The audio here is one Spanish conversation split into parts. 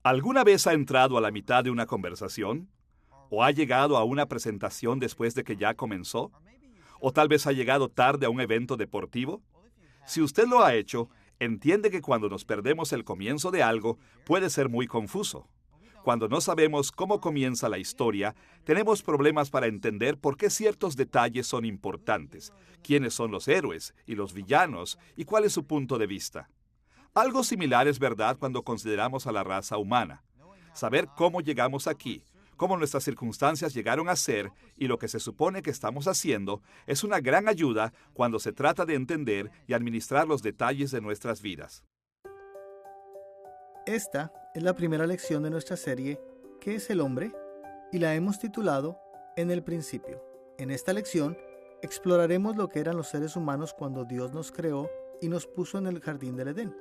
¿Alguna vez ha entrado a la mitad de una conversación? ¿O ha llegado a una presentación después de que ya comenzó? ¿O tal vez ha llegado tarde a un evento deportivo? Si usted lo ha hecho, entiende que cuando nos perdemos el comienzo de algo, puede ser muy confuso. Cuando no sabemos cómo comienza la historia, tenemos problemas para entender por qué ciertos detalles son importantes, quiénes son los héroes y los villanos y cuál es su punto de vista. Algo similar es verdad cuando consideramos a la raza humana. Saber cómo llegamos aquí, cómo nuestras circunstancias llegaron a ser y lo que se supone que estamos haciendo es una gran ayuda cuando se trata de entender y administrar los detalles de nuestras vidas. Esta es la primera lección de nuestra serie ¿Qué es el hombre? Y la hemos titulado En el principio. En esta lección exploraremos lo que eran los seres humanos cuando Dios nos creó y nos puso en el jardín del Edén.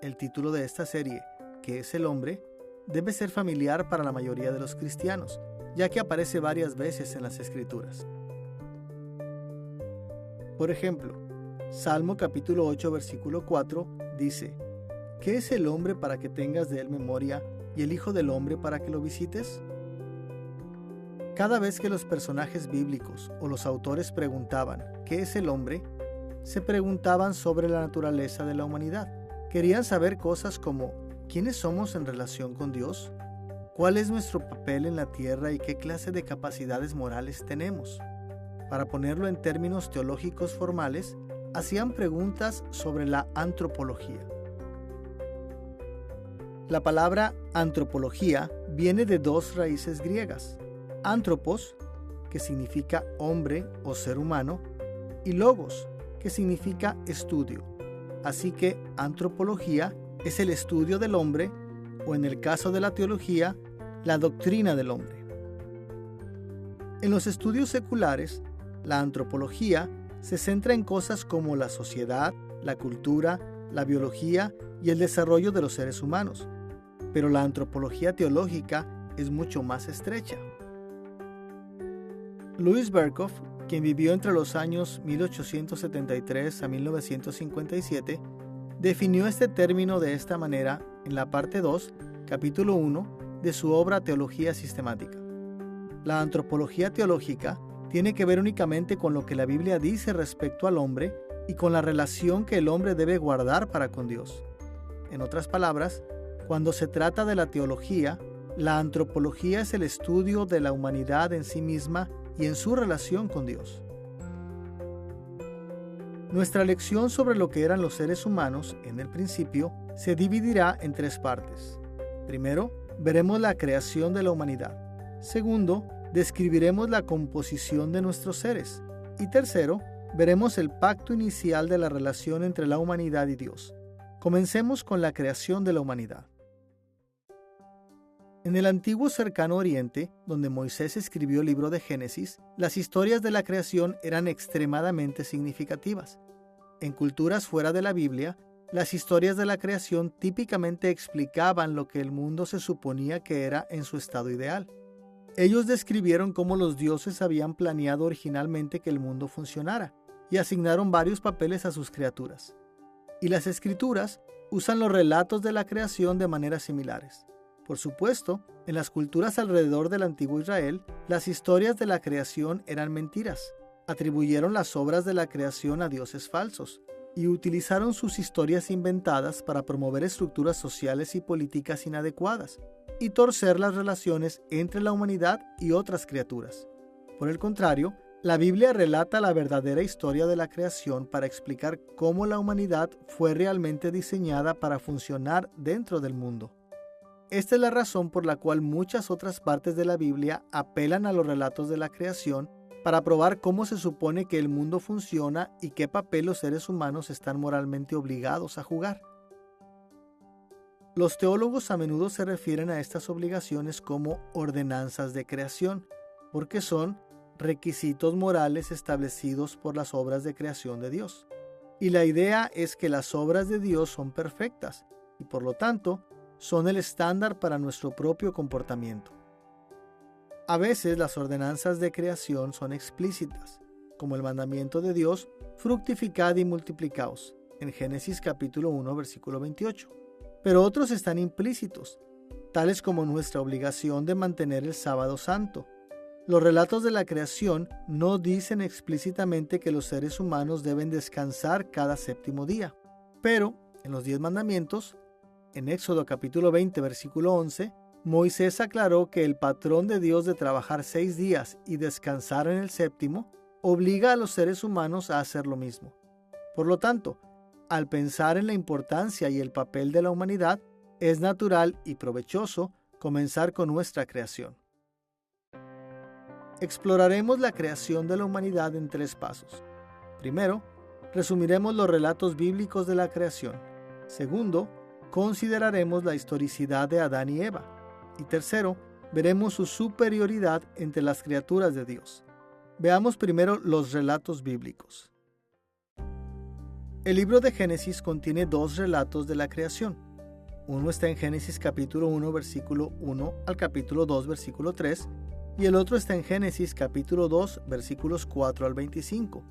El título de esta serie, ¿Qué es el hombre?, debe ser familiar para la mayoría de los cristianos, ya que aparece varias veces en las Escrituras. Por ejemplo, Salmo capítulo 8, versículo 4 dice: ¿Qué es el hombre para que tengas de él memoria y el hijo del hombre para que lo visites? Cada vez que los personajes bíblicos o los autores preguntaban ¿qué es el hombre?, se preguntaban sobre la naturaleza de la humanidad. Querían saber cosas como ¿quiénes somos en relación con Dios? ¿Cuál es nuestro papel en la tierra y qué clase de capacidades morales tenemos? Para ponerlo en términos teológicos formales, hacían preguntas sobre la antropología. La palabra antropología viene de dos raíces griegas: antropos, que significa hombre o ser humano, y logos, que significa estudio. Así que antropología es el estudio del hombre, o en el caso de la teología, la doctrina del hombre. En los estudios seculares, la antropología se centra en cosas como la sociedad, la cultura, la biología y el desarrollo de los seres humanos. Pero la antropología teológica es mucho más estrecha. Louis Berkhof, quien vivió entre los años 1873 a 1957, definió este término de esta manera en la parte 2, capítulo 1, de su obra Teología Sistemática. La antropología teológica tiene que ver únicamente con lo que la Biblia dice respecto al hombre y con la relación que el hombre debe guardar para con Dios. En otras palabras, cuando se trata de la teología, la antropología es el estudio de la humanidad en sí misma y en su relación con Dios. Nuestra lección sobre lo que eran los seres humanos en el principio se dividirá en tres partes. Primero, veremos la creación de la humanidad. Segundo, describiremos la composición de nuestros seres. Y tercero, veremos el pacto inicial de la relación entre la humanidad y Dios. Comencemos con la creación de la humanidad. En el antiguo cercano Oriente, donde Moisés escribió el libro de Génesis, las historias de la creación eran extremadamente significativas. En culturas fuera de la Biblia, las historias de la creación típicamente explicaban lo que el mundo se suponía que era en su estado ideal. Ellos describieron cómo los dioses habían planeado originalmente que el mundo funcionara y asignaron varios papeles a sus criaturas. Y las Escrituras usan los relatos de la creación de maneras similares. Por supuesto, en las culturas alrededor del antiguo Israel, las historias de la creación eran mentiras. Atribuyeron las obras de la creación a dioses falsos y utilizaron sus historias inventadas para promover estructuras sociales y políticas inadecuadas y torcer las relaciones entre la humanidad y otras criaturas. Por el contrario, la Biblia relata la verdadera historia de la creación para explicar cómo la humanidad fue realmente diseñada para funcionar dentro del mundo. Esta es la razón por la cual muchas otras partes de la Biblia apelan a los relatos de la creación para probar cómo se supone que el mundo funciona y qué papel los seres humanos están moralmente obligados a jugar. Los teólogos a menudo se refieren a estas obligaciones como ordenanzas de creación, porque son requisitos morales establecidos por las obras de creación de Dios. Y la idea es que las obras de Dios son perfectas y por lo tanto son el estándar para nuestro propio comportamiento. A veces las ordenanzas de creación son explícitas, como el mandamiento de Dios, fructificad y multiplicaos, en Génesis capítulo 1, versículo 28. Pero otros están implícitos, tales como nuestra obligación de mantener el sábado santo. Los relatos de la creación no dicen explícitamente que los seres humanos deben descansar cada séptimo día, pero en los 10 mandamientos, en Éxodo capítulo 20, versículo 11, Moisés aclaró que el patrón de Dios de trabajar 6 días y descansar en el séptimo obliga a los seres humanos a hacer lo mismo. Por lo tanto, al pensar en la importancia y el papel de la humanidad, es natural y provechoso comenzar con nuestra creación. Exploraremos la creación de la humanidad en 3 pasos. Primero, resumiremos los relatos bíblicos de la creación. Segundo, consideraremos la historicidad de Adán y Eva. Y tercero, veremos su superioridad entre las criaturas de Dios. Veamos primero los relatos bíblicos. El libro de Génesis contiene 2 relatos de la creación. Uno está en Génesis capítulo 1, versículo 1 al capítulo 2, versículo 3, y el otro está en Génesis capítulo 2, versículos 4 al 25.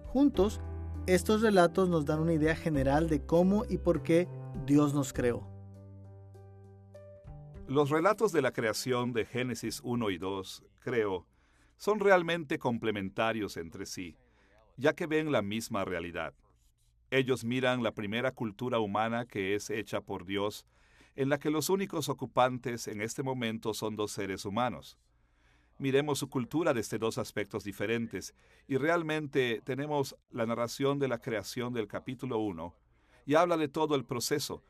Juntos, estos relatos nos dan una idea general de cómo y por qué Dios nos creó. Los relatos de la creación de Génesis 1 y 2, creo, son realmente complementarios entre sí, ya que ven la misma realidad. Ellos miran la primera cultura humana que es hecha por Dios, en la que los únicos ocupantes en este momento son 2 seres humanos. Miremos su cultura desde 2 aspectos diferentes, y realmente tenemos la narración de la creación del capítulo 1, y habla de todo el proceso,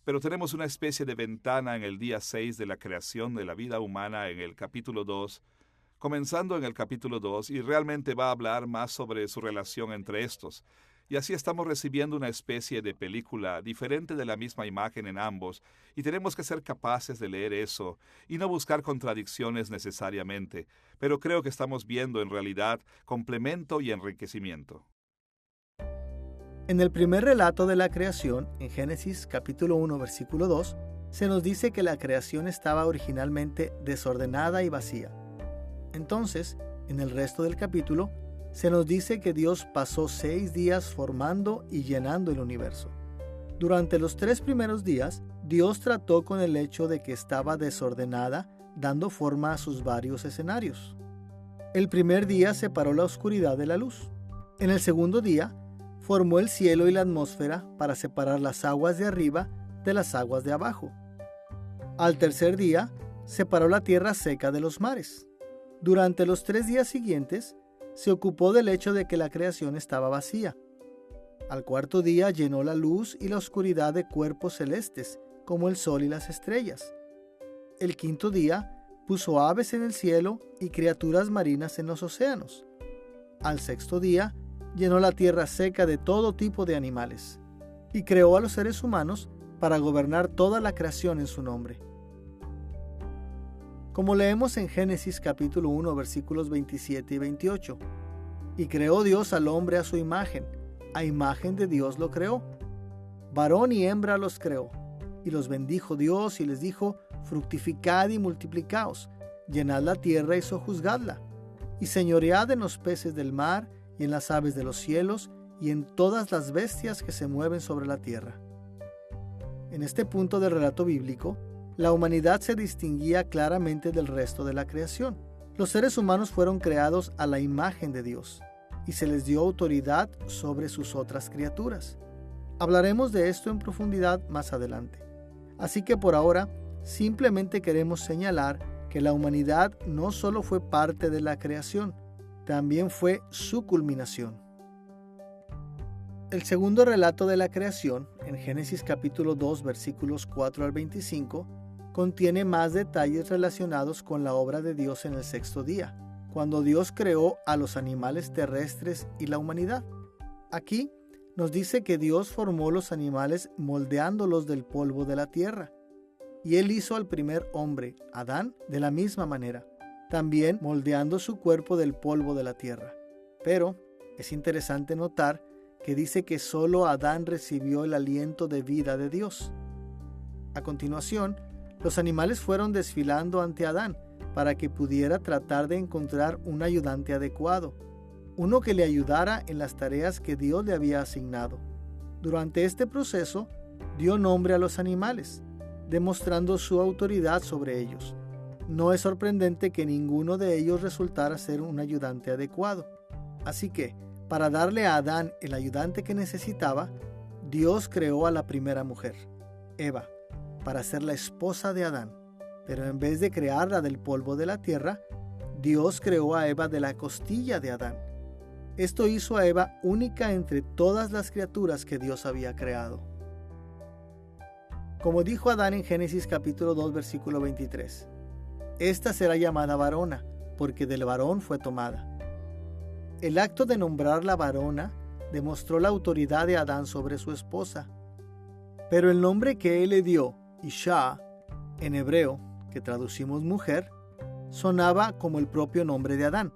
pero tenemos una especie de ventana en el día 6 de la creación de la vida humana en el capítulo 2, comenzando en el capítulo 2, y realmente va a hablar más sobre su relación entre estos. Y así estamos recibiendo una especie de película diferente de la misma imagen en ambos, y tenemos que ser capaces de leer eso y no buscar contradicciones necesariamente, pero creo que estamos viendo en realidad complemento y enriquecimiento. En el primer relato de la creación, en Génesis capítulo 1, versículo 2, se nos dice que la creación estaba originalmente desordenada y vacía. Entonces, en el resto del capítulo, se nos dice que Dios pasó 6 días formando y llenando el universo. Durante los 3 primeros días, Dios trató con el hecho de que estaba desordenada, dando forma a sus varios escenarios. El primer día separó la oscuridad de la luz. En el segundo día, formó el cielo y la atmósfera para separar las aguas de arriba de las aguas de abajo. Al tercer día, separó la tierra seca de los mares. Durante los 3 días siguientes, se ocupó del hecho de que la creación estaba vacía. Al cuarto día llenó la luz y la oscuridad de cuerpos celestes, como el sol y las estrellas. El quinto día puso aves en el cielo y criaturas marinas en los océanos. Al sexto día llenó la tierra seca de todo tipo de animales, y creó a los seres humanos para gobernar toda la creación en su nombre. Como leemos en Génesis capítulo 1, versículos 27 y 28. Y creó Dios al hombre a su imagen, a imagen de Dios lo creó. Varón y hembra los creó, y los bendijo Dios y les dijo: fructificad y multiplicaos, llenad la tierra y sojuzgadla, y señoread en los peces del mar y en las aves de los cielos y en todas las bestias que se mueven sobre la tierra. En este punto del relato bíblico, la humanidad se distinguía claramente del resto de la creación. Los seres humanos fueron creados a la imagen de Dios y se les dio autoridad sobre sus otras criaturas. Hablaremos de esto en profundidad más adelante. Así que por ahora, simplemente queremos señalar que la humanidad no solo fue parte de la creación, también fue su culminación. El segundo relato de la creación, en Génesis capítulo 2, versículos 4 al 25, contiene más detalles relacionados con la obra de Dios en el sexto día, cuando Dios creó a los animales terrestres y la humanidad. Aquí nos dice que Dios formó los animales moldeándolos del polvo de la tierra, y Él hizo al primer hombre, Adán, de la misma manera, también moldeando su cuerpo del polvo de la tierra. Pero es interesante notar que dice que solo Adán recibió el aliento de vida de Dios. A continuación, los animales fueron desfilando ante Adán para que pudiera tratar de encontrar un ayudante adecuado, uno que le ayudara en las tareas que Dios le había asignado. Durante este proceso, dio nombre a los animales. demostrando su autoridad sobre ellos. No es sorprendente que ninguno de ellos resultara ser un ayudante adecuado. Así que, para darle a Adán el ayudante que necesitaba, Dios creó a la primera mujer, Eva, para ser la esposa de Adán. Pero en vez de crearla del polvo de la tierra, Dios creó a Eva de la costilla de Adán. Esto hizo a Eva única entre todas las criaturas que Dios había creado. Como dijo Adán en Génesis capítulo 2, versículo 23, esta será llamada varona, porque del varón fue tomada. El acto de nombrarla varona demostró la autoridad de Adán sobre su esposa. Pero el nombre que él le dio, Isha, en hebreo, que traducimos mujer, sonaba como el propio nombre de Adán,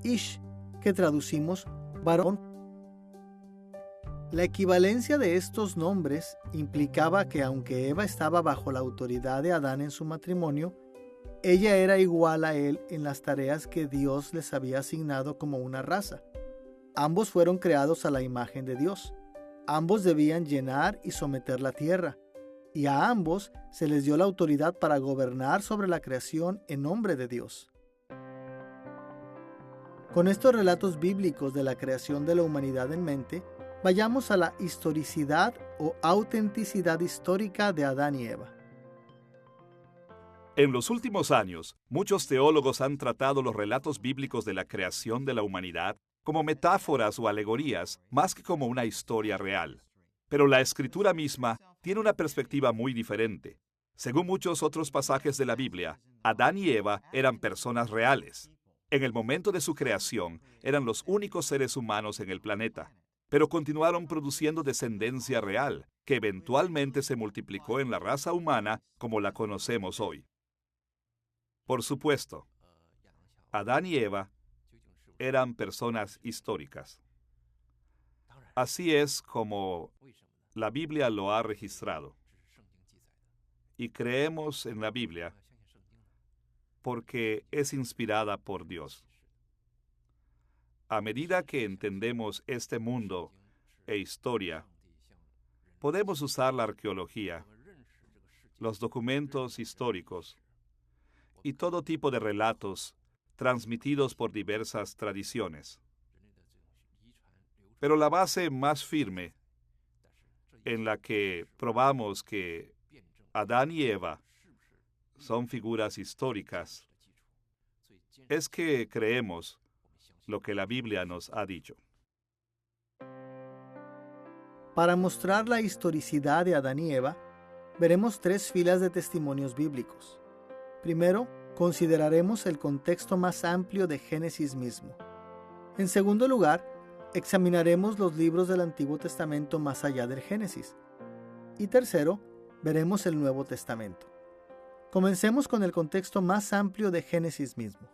Ish, que traducimos varón. La equivalencia de estos nombres implicaba que aunque Eva estaba bajo la autoridad de Adán en su matrimonio, ella era igual a él en las tareas que Dios les había asignado como una raza. Ambos fueron creados a la imagen de Dios. Ambos debían llenar y someter la tierra, y a ambos se les dio la autoridad para gobernar sobre la creación en nombre de Dios. Con estos relatos bíblicos de la creación de la humanidad en mente, vayamos a la historicidad o autenticidad histórica de Adán y Eva. En los últimos años, muchos teólogos han tratado los relatos bíblicos de la creación de la humanidad como metáforas o alegorías, más que como una historia real. Pero la Escritura misma tiene una perspectiva muy diferente. Según muchos otros pasajes de la Biblia, Adán y Eva eran personas reales. En el momento de su creación, eran los únicos seres humanos en el planeta, pero continuaron produciendo descendencia real, que eventualmente se multiplicó en la raza humana como la conocemos hoy. Por supuesto, Adán y Eva eran personas históricas. Así es como la Biblia lo ha registrado. Y creemos en la Biblia porque es inspirada por Dios. A medida que entendemos este mundo e historia, podemos usar la arqueología, los documentos históricos y todo tipo de relatos transmitidos por diversas tradiciones. Pero la base más firme en la que probamos que Adán y Eva son figuras históricas es que creemos lo que la Biblia nos ha dicho. Para mostrar la historicidad de Adán y Eva, veremos 3 filas de testimonios bíblicos. Primero, consideraremos el contexto más amplio de Génesis mismo. En segundo lugar, examinaremos los libros del Antiguo Testamento más allá del Génesis. Y tercero, veremos el Nuevo Testamento. Comencemos con el contexto más amplio de Génesis mismo.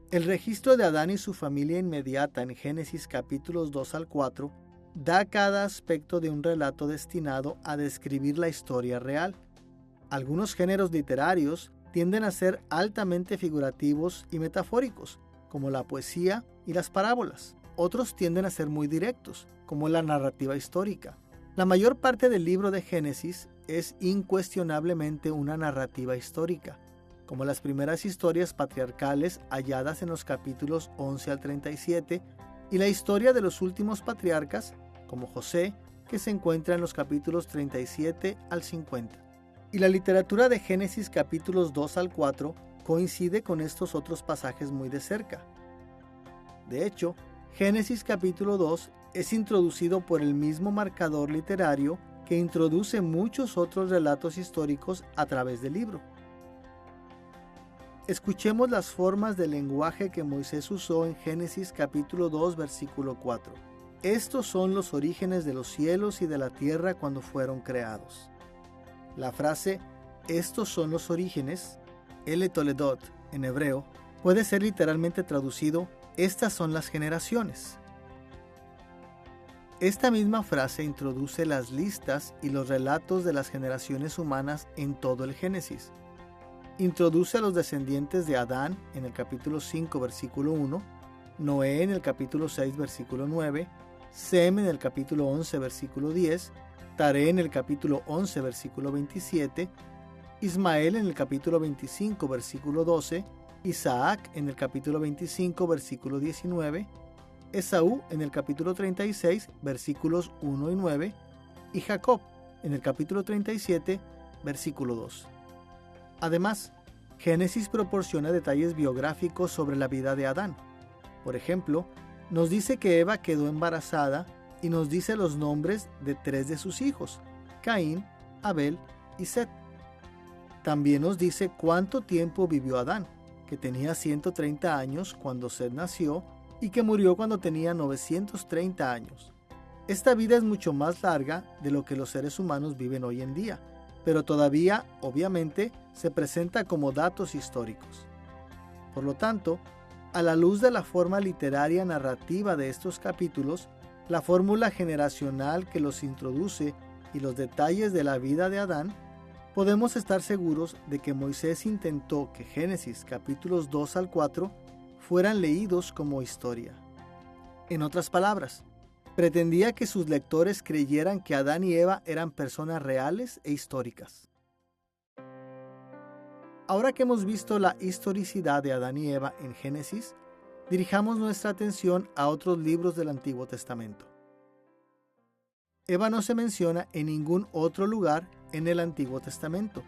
El registro de Adán y su familia inmediata en Génesis capítulos 2 al 4 da cada aspecto de un relato destinado a describir la historia real. Algunos géneros literarios tienden a ser altamente figurativos y metafóricos, como la poesía y las parábolas. Otros tienden a ser muy directos, como la narrativa histórica. La mayor parte del libro de Génesis es incuestionablemente una narrativa histórica, como las primeras historias patriarcales halladas en los capítulos 11 al 37 y la historia de los últimos patriarcas, como José, que se encuentra en los capítulos 37 al 50. Y la literatura de Génesis capítulos 2 al 4 coincide con estos otros pasajes muy de cerca. De hecho, Génesis capítulo 2 es introducido por el mismo marcador literario que introduce muchos otros relatos históricos a través del libro. Escuchemos las formas del lenguaje que Moisés usó en Génesis capítulo 2 versículo 4. Estos son los orígenes de los cielos y de la tierra cuando fueron creados. La frase, estos son los orígenes, El Toledot, en hebreo, puede ser literalmente traducido, estas son las generaciones. Esta misma frase introduce las listas y los relatos de las generaciones humanas en todo el Génesis. Introduce a los descendientes de Adán en el capítulo 5, versículo 1, Noé en el capítulo 6, versículo 9, Sem en el capítulo 11, versículo 10, Taré en el capítulo 11, versículo 27, Ismael en el capítulo 25, versículo 12, Isaac en el capítulo 25, versículo 19, Esaú en el capítulo 36, versículos 1 y 9, y Jacob en el capítulo 37, versículo 2. Además, Génesis proporciona detalles biográficos sobre la vida de Adán. Por ejemplo, nos dice que Eva quedó embarazada y nos dice los nombres de 3 de sus hijos, Caín, Abel y Set. También nos dice cuánto tiempo vivió Adán, que tenía 130 años cuando Set nació y que murió cuando tenía 930 años. Esta vida es mucho más larga de lo que los seres humanos viven hoy en día, pero todavía, obviamente, se presenta como datos históricos. Por lo tanto, a la luz de la forma literaria narrativa de estos capítulos, la fórmula generacional que los introduce y los detalles de la vida de Adán, podemos estar seguros de que Moisés intentó que Génesis capítulos 2 al 4 fueran leídos como historia. En otras palabras, pretendía que sus lectores creyeran que Adán y Eva eran personas reales e históricas. Ahora que hemos visto la historicidad de Adán y Eva en Génesis, dirijamos nuestra atención a otros libros del Antiguo Testamento. Eva no se menciona en ningún otro lugar en el Antiguo Testamento,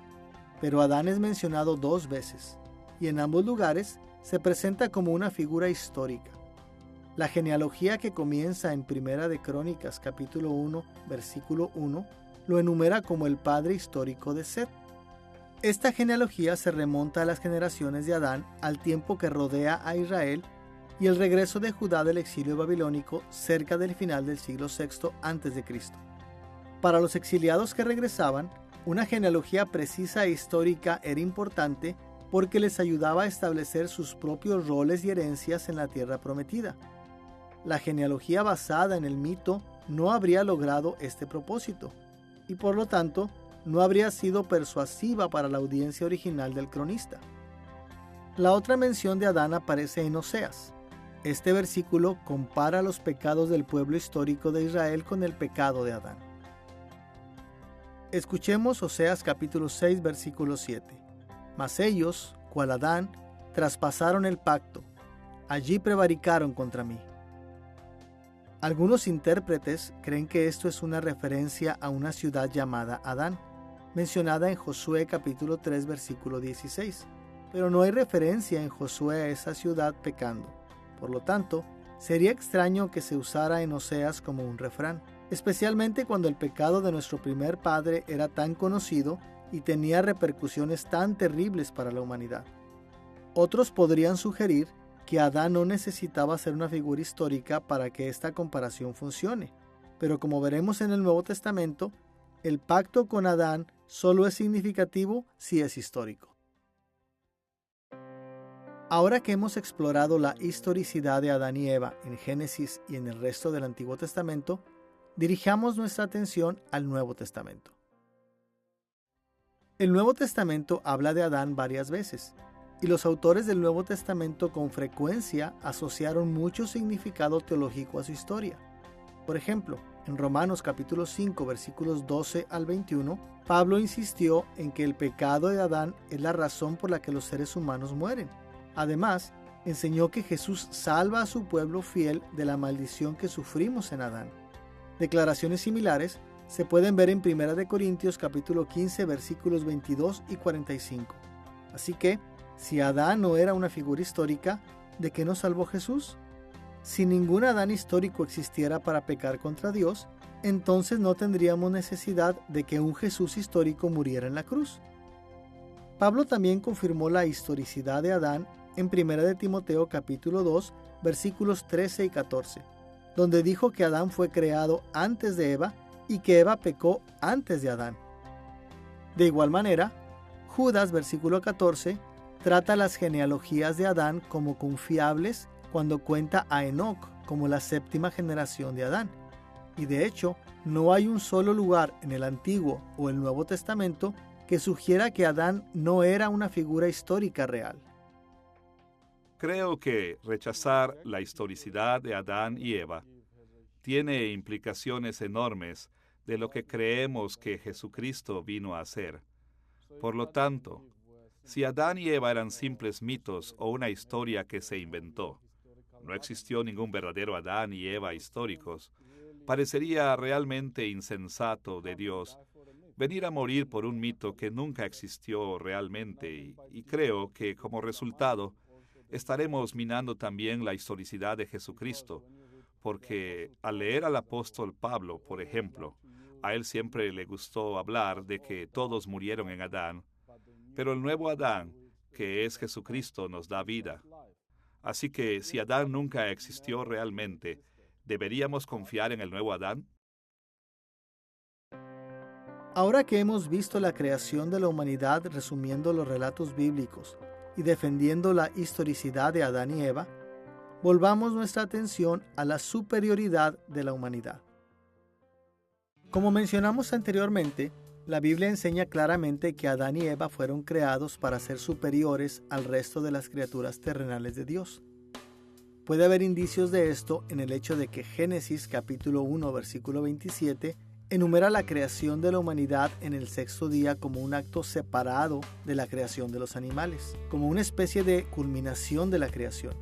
pero Adán es mencionado 2 veces, y en ambos lugares se presenta como una figura histórica. La genealogía que comienza en Primera de Crónicas capítulo 1, versículo 1, lo enumera como el padre histórico de Set. Esta genealogía se remonta a las generaciones de Adán al tiempo que rodea a Israel y el regreso de Judá del exilio babilónico cerca del final del siglo VI a.C. Para los exiliados que regresaban, una genealogía precisa e histórica era importante porque les ayudaba a establecer sus propios roles y herencias en la tierra prometida. La genealogía basada en el mito no habría logrado este propósito y por lo tanto no habría sido persuasiva para la audiencia original del cronista. La otra mención de Adán aparece en Oseas. Este versículo compara los pecados del pueblo histórico de Israel con el pecado de Adán. Escuchemos Oseas capítulo 6, versículo 7. Mas ellos, cual Adán, traspasaron el pacto, allí prevaricaron contra mí. Algunos intérpretes creen que esto es una referencia a una ciudad llamada Adán, mencionada en Josué capítulo 3, versículo 16, pero no hay referencia en Josué a esa ciudad pecando. Por lo tanto, sería extraño que se usara en Oseas como un refrán, especialmente cuando el pecado de nuestro primer padre era tan conocido y tenía repercusiones tan terribles para la humanidad. Otros podrían sugerir que Adán no necesitaba ser una figura histórica para que esta comparación funcione, pero como veremos en el Nuevo Testamento, el pacto con Adán solo es significativo si es histórico. Ahora que hemos explorado la historicidad de Adán y Eva en Génesis y en el resto del Antiguo Testamento, dirijamos nuestra atención al Nuevo Testamento. El Nuevo Testamento habla de Adán varias veces, y los autores del Nuevo Testamento con frecuencia asociaron mucho significado teológico a su historia. Por ejemplo, en Romanos capítulo 5, versículos 12 al 21, Pablo insistió en que el pecado de Adán es la razón por la que los seres humanos mueren. Además, enseñó que Jesús salva a su pueblo fiel de la maldición que sufrimos en Adán. Declaraciones similares se pueden ver en 1 Corintios capítulo 15, versículos 22 y 45. Así que, si Adán no era una figura histórica, ¿de qué nos salvó Jesús? Si ningún Adán histórico existiera para pecar contra Dios, entonces no tendríamos necesidad de que un Jesús histórico muriera en la cruz. Pablo también confirmó la historicidad de Adán en 1 Timoteo capítulo 2, versículos 13 y 14, donde dijo que Adán fue creado antes de Eva y que Eva pecó antes de Adán. De igual manera, Judas, versículo 14, trata las genealogías de Adán como confiables cuando cuenta a Enoc como la 7ª generación de Adán. Y de hecho, no hay un solo lugar en el Antiguo o el Nuevo Testamento que sugiera que Adán no era una figura histórica real. Creo que rechazar la historicidad de Adán y Eva tiene implicaciones enormes de lo que creemos que Jesucristo vino a hacer. Por lo tanto, si Adán y Eva eran simples mitos o una historia que se inventó, no existió ningún verdadero Adán y Eva históricos, parecería realmente insensato de Dios venir a morir por un mito que nunca existió realmente, y creo que como resultado estaremos minando también la historicidad de Jesucristo, porque al leer al apóstol Pablo, por ejemplo, a él siempre le gustó hablar de que todos murieron en Adán, pero el nuevo Adán, que es Jesucristo, nos da vida. Así que si Adán nunca existió realmente, ¿deberíamos confiar en el nuevo Adán? Ahora que hemos visto la creación de la humanidad resumiendo los relatos bíblicos y defendiendo la historicidad de Adán y Eva, volvamos nuestra atención a la superioridad de la humanidad. Como mencionamos anteriormente, la Biblia enseña claramente que Adán y Eva fueron creados para ser superiores al resto de las criaturas terrenales de Dios. Puede haber indicios de esto en el hecho de que Génesis capítulo 1 versículo 27 enumera la creación de la humanidad en el sexto día como un acto separado de la creación de los animales, como una especie de culminación de la creación.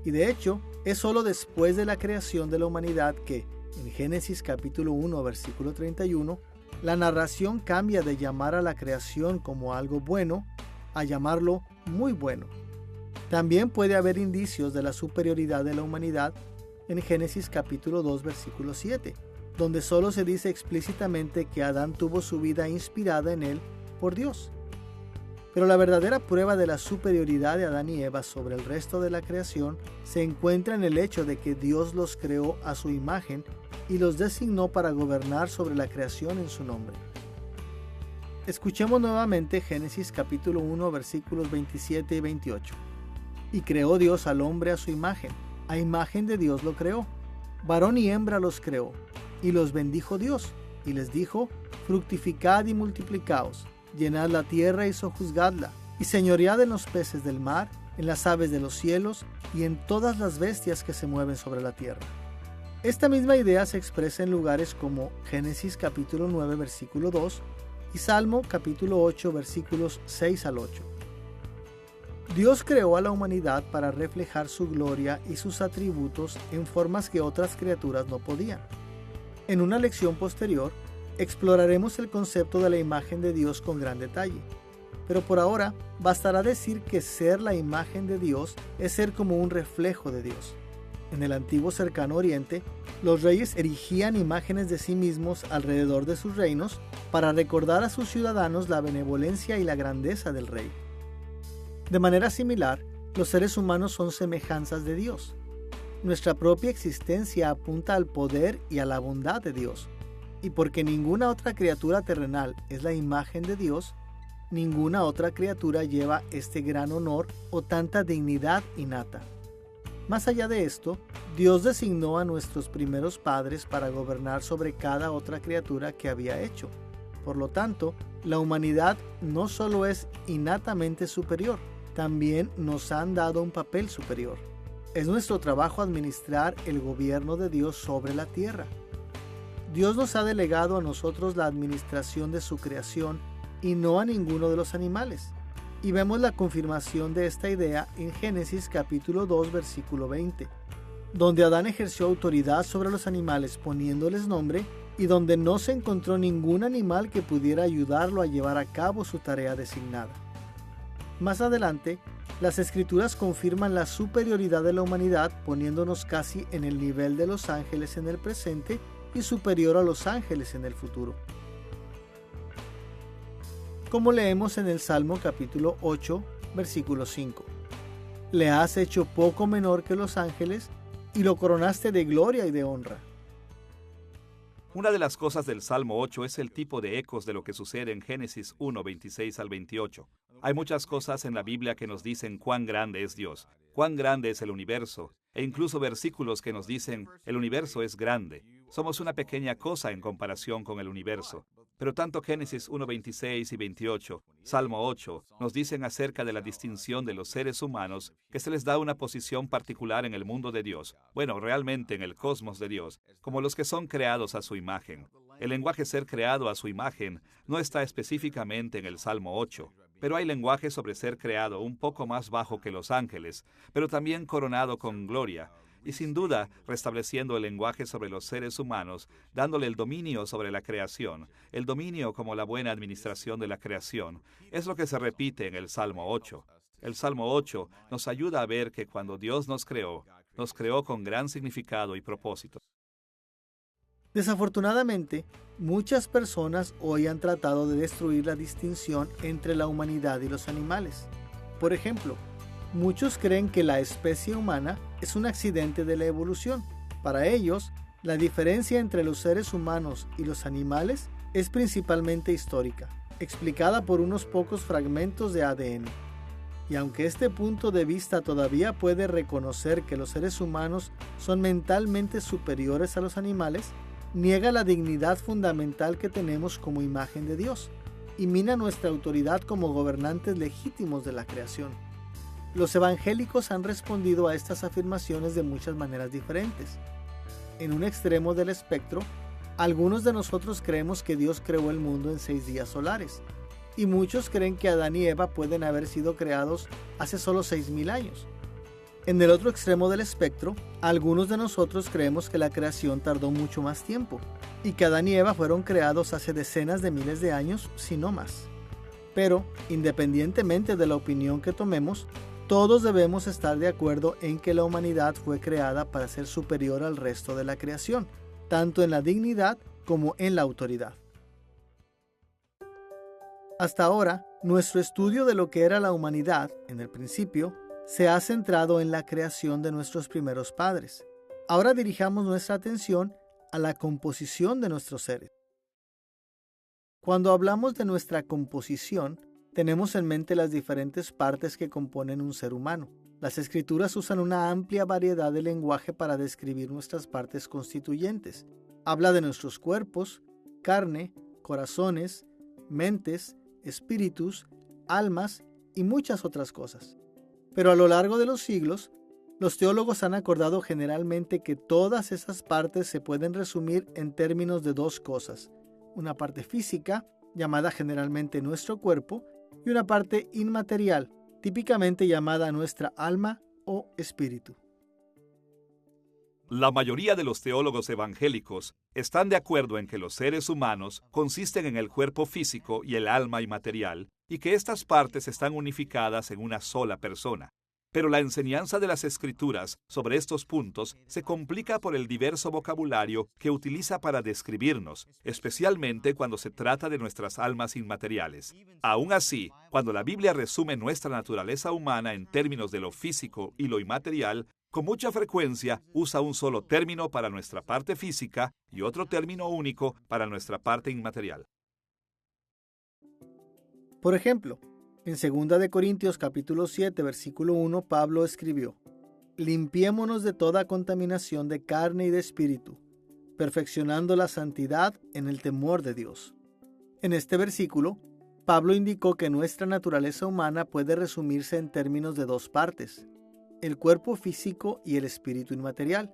Y de hecho, es solo después de la creación de la humanidad que, en Génesis capítulo 1 versículo 31, la narración cambia de llamar a la creación como algo bueno a llamarlo muy bueno. También puede haber indicios de la superioridad de la humanidad en Génesis capítulo 2 versículo 7, donde solo se dice explícitamente que Adán tuvo su vida inspirada en él por Dios. Pero la verdadera prueba de la superioridad de Adán y Eva sobre el resto de la creación se encuentra en el hecho de que Dios los creó a su imagen y los designó para gobernar sobre la creación en su nombre. Escuchemos nuevamente Génesis capítulo 1 versículos 27 y 28. Y creó Dios al hombre a su imagen de Dios lo creó, varón y hembra los creó, y los bendijo Dios, y les dijo: fructificad y multiplicaos, llenad la tierra y sojuzgadla, y señoread en los peces del mar, en las aves de los cielos, y en todas las bestias que se mueven sobre la tierra. Esta misma idea se expresa en lugares como Génesis capítulo 9 versículo 2 y Salmo capítulo 8 versículos 6 al 8. Dios creó a la humanidad para reflejar su gloria y sus atributos en formas que otras criaturas no podían. En una lección posterior, exploraremos el concepto de la imagen de Dios con gran detalle, pero por ahora bastará decir que ser la imagen de Dios es ser como un reflejo de Dios. En el antiguo cercano oriente, los reyes erigían imágenes de sí mismos alrededor de sus reinos para recordar a sus ciudadanos la benevolencia y la grandeza del rey. De manera similar, los seres humanos son semejanzas de Dios. Nuestra propia existencia apunta al poder y a la bondad de Dios. Y porque ninguna otra criatura terrenal es la imagen de Dios, ninguna otra criatura lleva este gran honor o tanta dignidad innata. Más allá de esto, Dios designó a nuestros primeros padres para gobernar sobre cada otra criatura que había hecho. Por lo tanto, la humanidad no solo es innatamente superior, también nos han dado un papel superior. Es nuestro trabajo administrar el gobierno de Dios sobre la tierra. Dios nos ha delegado a nosotros la administración de su creación y no a ninguno de los animales. Y vemos la confirmación de esta idea en Génesis capítulo 2 versículo 20, donde Adán ejerció autoridad sobre los animales poniéndoles nombre y donde no se encontró ningún animal que pudiera ayudarlo a llevar a cabo su tarea designada. Más adelante, las Escrituras confirman la superioridad de la humanidad poniéndonos casi en el nivel de los ángeles en el presente y superior a los ángeles en el futuro. Como leemos en el Salmo capítulo 8, versículo 5. Le has hecho poco menor que los ángeles y lo coronaste de gloria y de honra. Una de las cosas del Salmo 8 es el tipo de ecos de lo que sucede en Génesis 1, 26 al 28. Hay muchas cosas en la Biblia que nos dicen cuán grande es Dios, cuán grande es el universo, e incluso versículos que nos dicen el universo es grande. Somos una pequeña cosa en comparación con el universo. Pero tanto Génesis 1, 26 y 28, Salmo 8, nos dicen acerca de la distinción de los seres humanos que se les da una posición particular en el mundo de Dios, bueno, realmente en el cosmos de Dios, como los que son creados a su imagen. El lenguaje ser creado a su imagen no está específicamente en el Salmo 8, pero hay lenguaje sobre ser creado un poco más bajo que los ángeles, pero también coronado con gloria, y sin duda restableciendo el lenguaje sobre los seres humanos, dándole el dominio sobre la creación, el dominio como la buena administración de la creación. Es lo que se repite en el Salmo 8. El Salmo 8 nos ayuda a ver que cuando Dios nos creó con gran significado y propósito. Desafortunadamente, muchas personas hoy han tratado de destruir la distinción entre la humanidad y los animales. Por ejemplo, muchos creen que la especie humana es un accidente de la evolución. Para ellos, la diferencia entre los seres humanos y los animales es principalmente histórica, explicada por unos pocos fragmentos de ADN. Y aunque este punto de vista todavía puede reconocer que los seres humanos son mentalmente superiores a los animales, niega la dignidad fundamental que tenemos como imagen de Dios y mina nuestra autoridad como gobernantes legítimos de la creación. Los evangélicos han respondido a estas afirmaciones de muchas maneras diferentes. En un extremo del espectro, algunos de nosotros creemos que Dios creó el mundo en 6 días solares, y muchos creen que Adán y Eva pueden haber sido creados hace solo 6,000 años. En el otro extremo del espectro, algunos de nosotros creemos que la creación tardó mucho más tiempo y que Adán y Eva fueron creados hace decenas de miles de años, si no más. Pero, independientemente de la opinión que tomemos, todos debemos estar de acuerdo en que la humanidad fue creada para ser superior al resto de la creación, tanto en la dignidad como en la autoridad. Hasta ahora, nuestro estudio de lo que era la humanidad, en el principio, se ha centrado en la creación de nuestros primeros padres. Ahora dirijamos nuestra atención a la composición de nuestros seres. Cuando hablamos de nuestra composición, tenemos en mente las diferentes partes que componen un ser humano. Las escrituras usan una amplia variedad de lenguaje para describir nuestras partes constituyentes. Habla de nuestros cuerpos, carne, corazones, mentes, espíritus, almas y muchas otras cosas. Pero a lo largo de los siglos, los teólogos han acordado generalmente que todas esas partes se pueden resumir en términos de 2 cosas: una parte física, llamada generalmente nuestro cuerpo, y una parte inmaterial, típicamente llamada nuestra alma o espíritu. La mayoría de los teólogos evangélicos están de acuerdo en que los seres humanos consisten en el cuerpo físico y el alma inmaterial, y que estas partes están unificadas en una sola persona. Pero la enseñanza de las Escrituras sobre estos puntos se complica por el diverso vocabulario que utiliza para describirnos, especialmente cuando se trata de nuestras almas inmateriales. Aún así, cuando la Biblia resume nuestra naturaleza humana en términos de lo físico y lo inmaterial, con mucha frecuencia usa un solo término para nuestra parte física y otro término único para nuestra parte inmaterial. Por ejemplo, en 2 de Corintios capítulo 7, versículo 1, Pablo escribió: «Limpiémonos de toda contaminación de carne y de espíritu, perfeccionando la santidad en el temor de Dios». En este versículo, Pablo indicó que nuestra naturaleza humana puede resumirse en términos de 2 partes: el cuerpo físico y el espíritu inmaterial.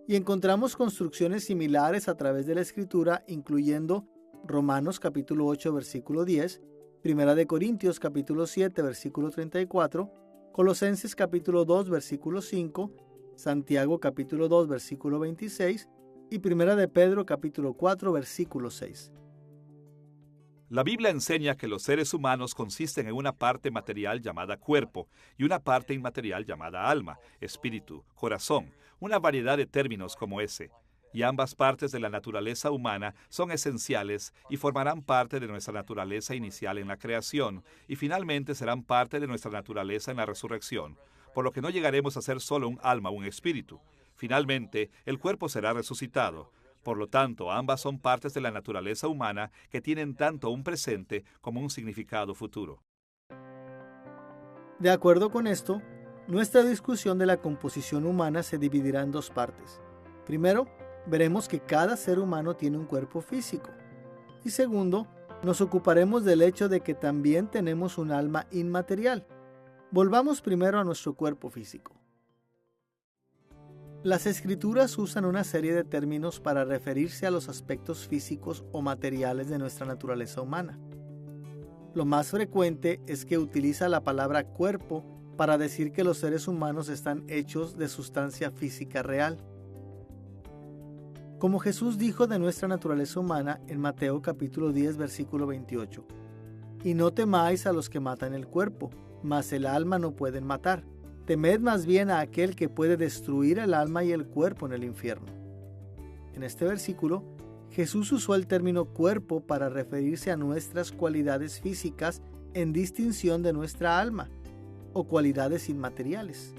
Y encontramos construcciones similares a través de la Escritura, incluyendo Romanos capítulo 8, versículo 10, 1 de Corintios capítulo 7, versículo 34, Colosenses capítulo 2, versículo 5, Santiago capítulo 2, versículo 26 y 1 de Pedro capítulo 4, versículo 6. La Biblia enseña que los seres humanos consisten en una parte material llamada cuerpo y una parte inmaterial llamada alma, espíritu, corazón, una variedad de términos como ese. Y ambas partes de la naturaleza humana son esenciales y formarán parte de nuestra naturaleza inicial en la creación y finalmente serán parte de nuestra naturaleza en la resurrección, por lo que no llegaremos a ser solo un alma o un espíritu. Finalmente, el cuerpo será resucitado. Por lo tanto, ambas son partes de la naturaleza humana que tienen tanto un presente como un significado futuro. De acuerdo con esto, nuestra discusión de la composición humana se dividirá en 2 partes. Primero, veremos que cada ser humano tiene un cuerpo físico. Y segundo, nos ocuparemos del hecho de que también tenemos un alma inmaterial. Volvamos primero a nuestro cuerpo físico. Las escrituras usan una serie de términos para referirse a los aspectos físicos o materiales de nuestra naturaleza humana. Lo más frecuente es que utiliza la palabra cuerpo para decir que los seres humanos están hechos de sustancia física real. Como Jesús dijo de nuestra naturaleza humana en Mateo capítulo 10 versículo 28, «Y no temáis a los que matan el cuerpo, mas el alma no pueden matar. Temed más bien a aquel que puede destruir el alma y el cuerpo en el infierno». En este versículo, Jesús usó el término cuerpo para referirse a nuestras cualidades físicas en distinción de nuestra alma, o cualidades inmateriales.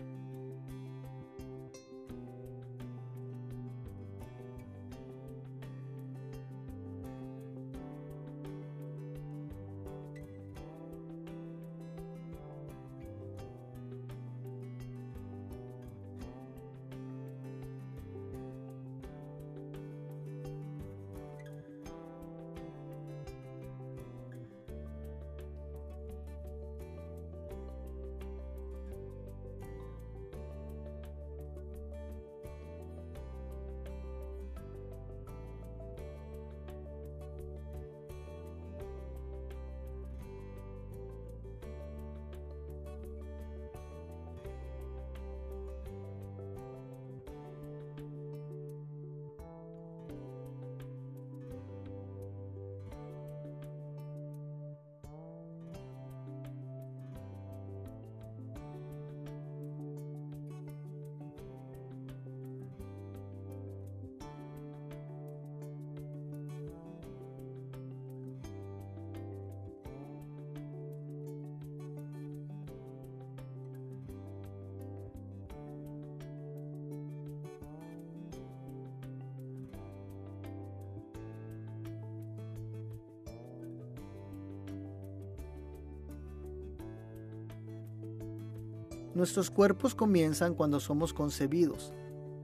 Nuestros cuerpos comienzan cuando somos concebidos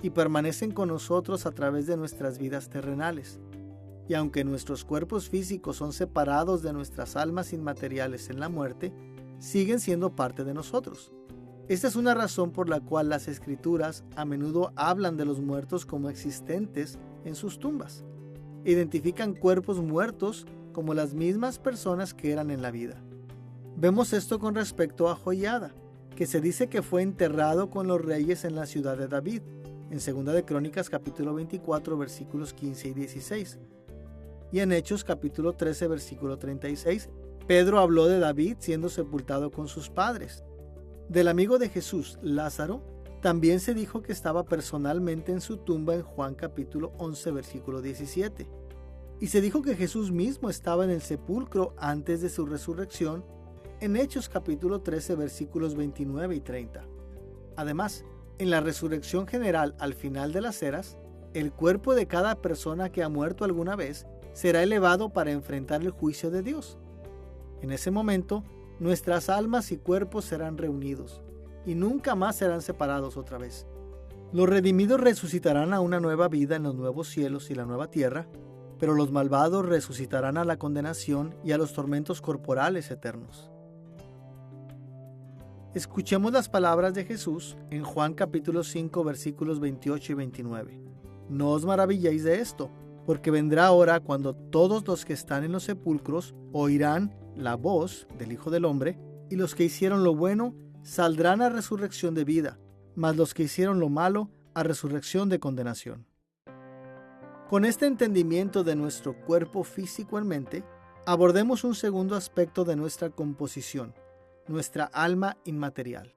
y permanecen con nosotros a través de nuestras vidas terrenales. Y aunque nuestros cuerpos físicos son separados de nuestras almas inmateriales en la muerte, siguen siendo parte de nosotros. Esta es una razón por la cual las Escrituras a menudo hablan de los muertos como existentes en sus tumbas. Identifican cuerpos muertos como las mismas personas que eran en la vida. Vemos esto con respecto a Joiada, que se dice que fue enterrado con los reyes en la ciudad de David, en 2 de Crónicas capítulo 24 versículos 15 y 16. Y en Hechos capítulo 13 versículo 36, Pedro habló de David siendo sepultado con sus padres. Del amigo de Jesús, Lázaro, también se dijo que estaba personalmente en su tumba en Juan capítulo 11 versículo 17. Y se dijo que Jesús mismo estaba en el sepulcro antes de su resurrección en Hechos capítulo 13 versículos 29 y 30. Además, en la resurrección general al final de las eras, el cuerpo de cada persona que ha muerto alguna vez será elevado para enfrentar el juicio de Dios. En ese momento, nuestras almas y cuerpos serán reunidos y nunca más serán separados otra vez. Los redimidos resucitarán a una nueva vida en los nuevos cielos y la nueva tierra, pero los malvados resucitarán a la condenación y a los tormentos corporales eternos. Escuchemos las palabras de Jesús en Juan capítulo 5 versículos 28 y 29. No os maravilléis de esto, porque vendrá hora cuando todos los que están en los sepulcros oirán la voz del Hijo del Hombre, y los que hicieron lo bueno saldrán a resurrección de vida, mas los que hicieron lo malo a resurrección de condenación. Con este entendimiento de nuestro cuerpo físico en mente, abordemos un segundo aspecto de nuestra composición, nuestra alma inmaterial.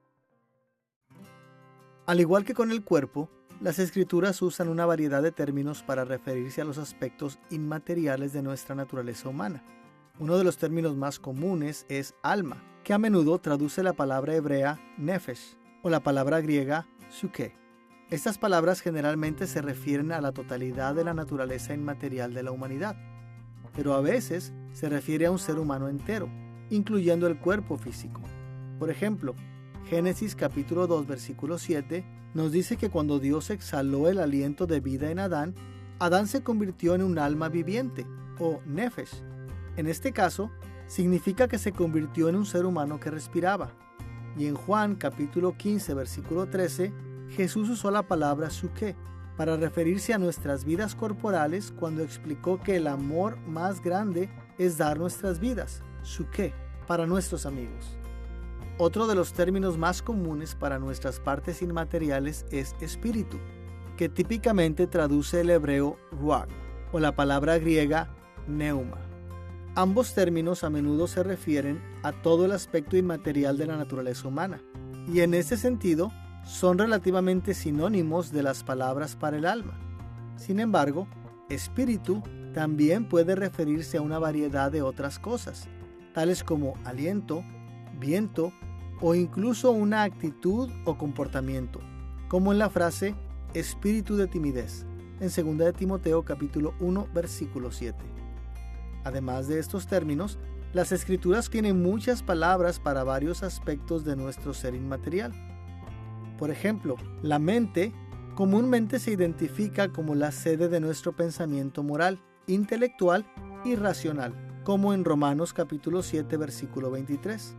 Al igual que con el cuerpo, las Escrituras usan una variedad de términos para referirse a los aspectos inmateriales de nuestra naturaleza humana. Uno de los términos más comunes es alma, que a menudo traduce la palabra hebrea nefesh o la palabra griega psyche. Estas palabras generalmente se refieren a la totalidad de la naturaleza inmaterial de la humanidad, pero a veces se refiere a un ser humano entero, incluyendo el cuerpo físico. Por ejemplo, Génesis capítulo 2 versículo 7 nos dice que cuando Dios exhaló el aliento de vida en Adán, Adán se convirtió en un alma viviente, o nefesh. En este caso, significa que se convirtió en un ser humano que respiraba. Y en Juan capítulo 15 versículo 13, Jesús usó la palabra psuké para referirse a nuestras vidas corporales cuando explicó que el amor más grande es dar nuestras vidas, psuké, para nuestros amigos. Otro de los términos más comunes para nuestras partes inmateriales es espíritu, que típicamente traduce el hebreo ruach o la palabra griega pneuma. Ambos términos a menudo se refieren a todo el aspecto inmaterial de la naturaleza humana, y en ese sentido son relativamente sinónimos de las palabras para el alma. Sin embargo, espíritu también puede referirse a una variedad de otras cosas, tales como aliento, viento o incluso una actitud o comportamiento, como en la frase espíritu de timidez, en 2 de Timoteo capítulo 1, versículo 7. Además de estos términos, las Escrituras tienen muchas palabras para varios aspectos de nuestro ser inmaterial. Por ejemplo, la mente comúnmente se identifica como la sede de nuestro pensamiento moral, intelectual y racional, como en Romanos capítulo 7, versículo 23.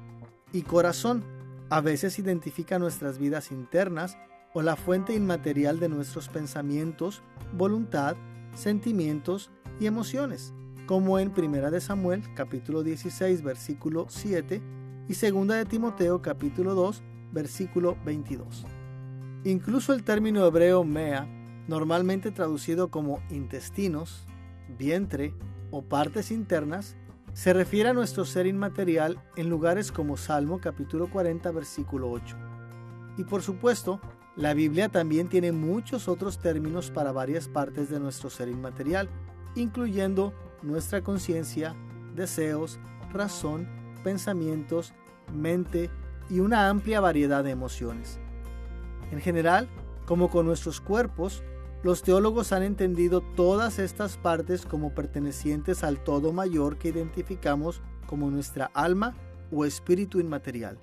Y corazón a veces identifica nuestras vidas internas o la fuente inmaterial de nuestros pensamientos, voluntad, sentimientos y emociones, como en 1 de Samuel capítulo 16 versículo 7 y 2 de Timoteo capítulo 2 versículo 22. Incluso el término hebreo mea, normalmente traducido como intestinos, vientre o partes internas, se refiere a nuestro ser inmaterial en lugares como Salmo capítulo 40 versículo 8. Y por supuesto, la Biblia también tiene muchos otros términos para varias partes de nuestro ser inmaterial, incluyendo nuestra conciencia, deseos, razón, pensamientos, mente y una amplia variedad de emociones. En general, como con nuestros cuerpos, los teólogos han entendido todas estas partes como pertenecientes al todo mayor que identificamos como nuestra alma o espíritu inmaterial.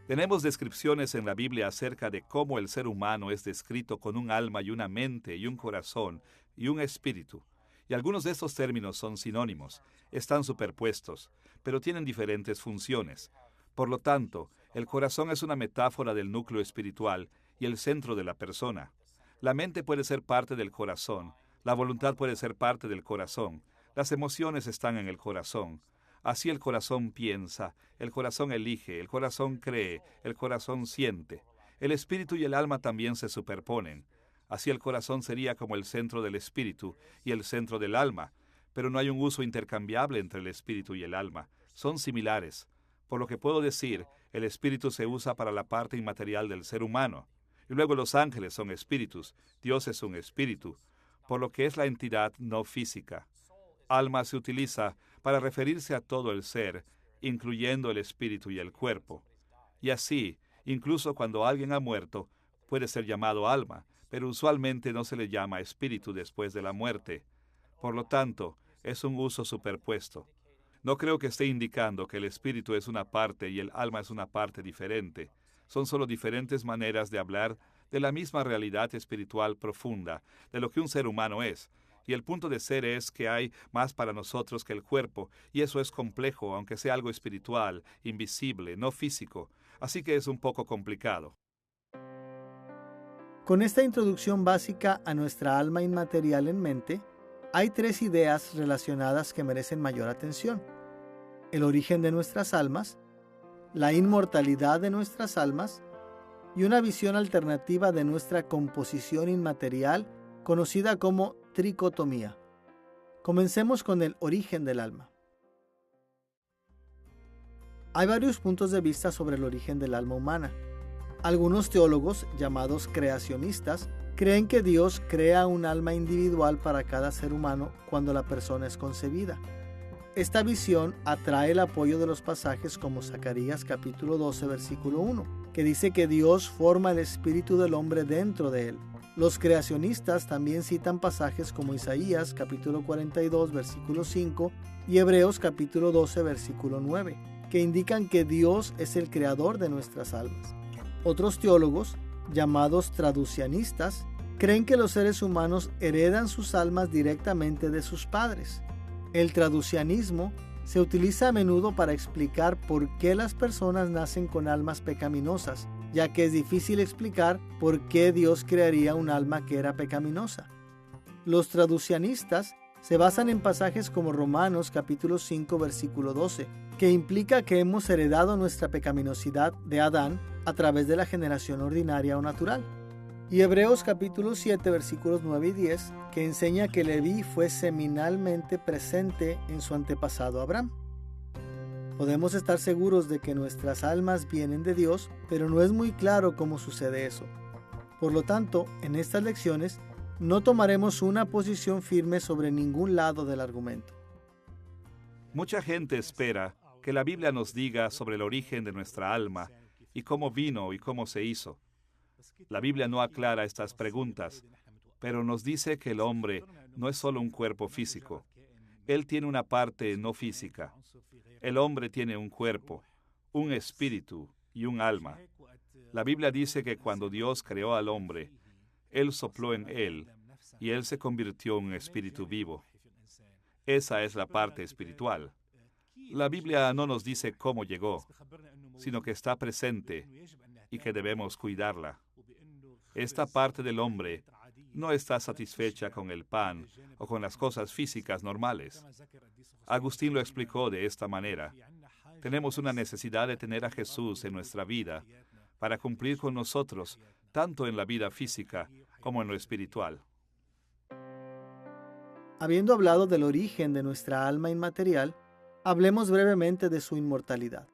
Tenemos descripciones en la Biblia acerca de cómo el ser humano es descrito con un alma y una mente y un corazón y un espíritu. Y algunos de estos términos son sinónimos, están superpuestos, pero tienen diferentes funciones. Por lo tanto, el corazón es una metáfora del núcleo espiritual y el centro de la persona. La mente puede ser parte del corazón, la voluntad puede ser parte del corazón, las emociones están en el corazón. Así el corazón piensa, el corazón elige, el corazón cree, el corazón siente. El espíritu y el alma también se superponen. Así el corazón sería como el centro del espíritu y el centro del alma, pero no hay un uso intercambiable entre el espíritu y el alma. Son similares. Por lo que puedo decir, el espíritu se usa para la parte inmaterial del ser humano. Y luego los ángeles son espíritus, Dios es un espíritu, por lo que es la entidad no física. Alma se utiliza para referirse a todo el ser, incluyendo el espíritu y el cuerpo. Y así, incluso cuando alguien ha muerto, puede ser llamado alma, pero usualmente no se le llama espíritu después de la muerte. Por lo tanto, es un uso superpuesto. No creo que esté indicando que el espíritu es una parte y el alma es una parte diferente. Son solo diferentes maneras de hablar de la misma realidad espiritual profunda, de lo que un ser humano es. Y el punto de ser es que hay más para nosotros que el cuerpo, y eso es complejo, aunque sea algo espiritual, invisible, no físico. Así que es un poco complicado. Con esta introducción básica a nuestra alma inmaterial en mente, hay 3 ideas relacionadas que merecen mayor atención: el origen de nuestras almas, la inmortalidad de nuestras almas y una visión alternativa de nuestra composición inmaterial conocida como tricotomía. Comencemos con el origen del alma. Hay varios puntos de vista sobre el origen del alma humana. Algunos teólogos, llamados creacionistas, creen que Dios crea un alma individual para cada ser humano cuando la persona es concebida. Esta visión atrae el apoyo de los pasajes como Zacarías capítulo 12 versículo 1, que dice que Dios forma el espíritu del hombre dentro de él. Los creacionistas también citan pasajes como Isaías capítulo 42 versículo 5 y Hebreos capítulo 12 versículo 9, que indican que Dios es el creador de nuestras almas. Otros teólogos, llamados traducianistas, creen que los seres humanos heredan sus almas directamente de sus padres. El traducianismo se utiliza a menudo para explicar por qué las personas nacen con almas pecaminosas, ya que es difícil explicar por qué Dios crearía un alma que era pecaminosa. Los traducianistas se basan en pasajes como Romanos capítulo 5 versículo 12, que implica que hemos heredado nuestra pecaminosidad de Adán a través de la generación ordinaria o natural. Y Hebreos capítulo 7 versículos 9 y 10, que enseña que Leví fue seminalmente presente en su antepasado Abraham. Podemos estar seguros de que nuestras almas vienen de Dios, pero no es muy claro cómo sucede eso. Por lo tanto, en estas lecciones no tomaremos una posición firme sobre ningún lado del argumento. Mucha gente espera que la Biblia nos diga sobre el origen de nuestra alma y cómo vino y cómo se hizo. La Biblia no aclara estas preguntas, pero nos dice que el hombre no es solo un cuerpo físico. Él tiene una parte no física. El hombre tiene un cuerpo, un espíritu y un alma. La Biblia dice que cuando Dios creó al hombre, Él sopló en él y él se convirtió en un espíritu vivo. Esa es la parte espiritual. La Biblia no nos dice cómo llegó, sino que está presente y que debemos cuidarla. Esta parte del hombre no está satisfecha con el pan o con las cosas físicas normales. Agustín lo explicó de esta manera. Tenemos una necesidad de tener a Jesús en nuestra vida para cumplir con nosotros, tanto en la vida física como en lo espiritual. Habiendo hablado del origen de nuestra alma inmaterial, hablemos brevemente de su inmortalidad.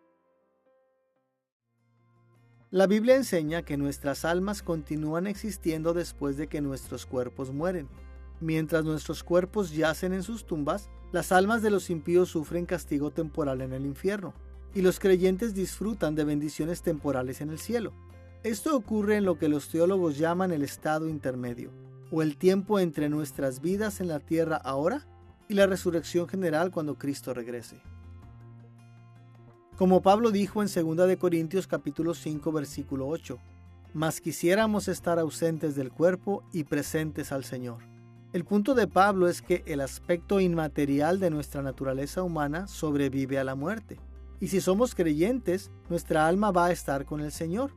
La Biblia enseña que nuestras almas continúan existiendo después de que nuestros cuerpos mueren. Mientras nuestros cuerpos yacen en sus tumbas, las almas de los impíos sufren castigo temporal en el infierno, y los creyentes disfrutan de bendiciones temporales en el cielo. Esto ocurre en lo que los teólogos llaman el estado intermedio, o el tiempo entre nuestras vidas en la tierra ahora y la resurrección general cuando Cristo regrese. Como Pablo dijo en 2 de Corintios capítulo 5 versículo 8, «Mas quisiéramos estar ausentes del cuerpo y presentes al Señor». El punto de Pablo es que el aspecto inmaterial de nuestra naturaleza humana sobrevive a la muerte. Y si somos creyentes, nuestra alma va a estar con el Señor.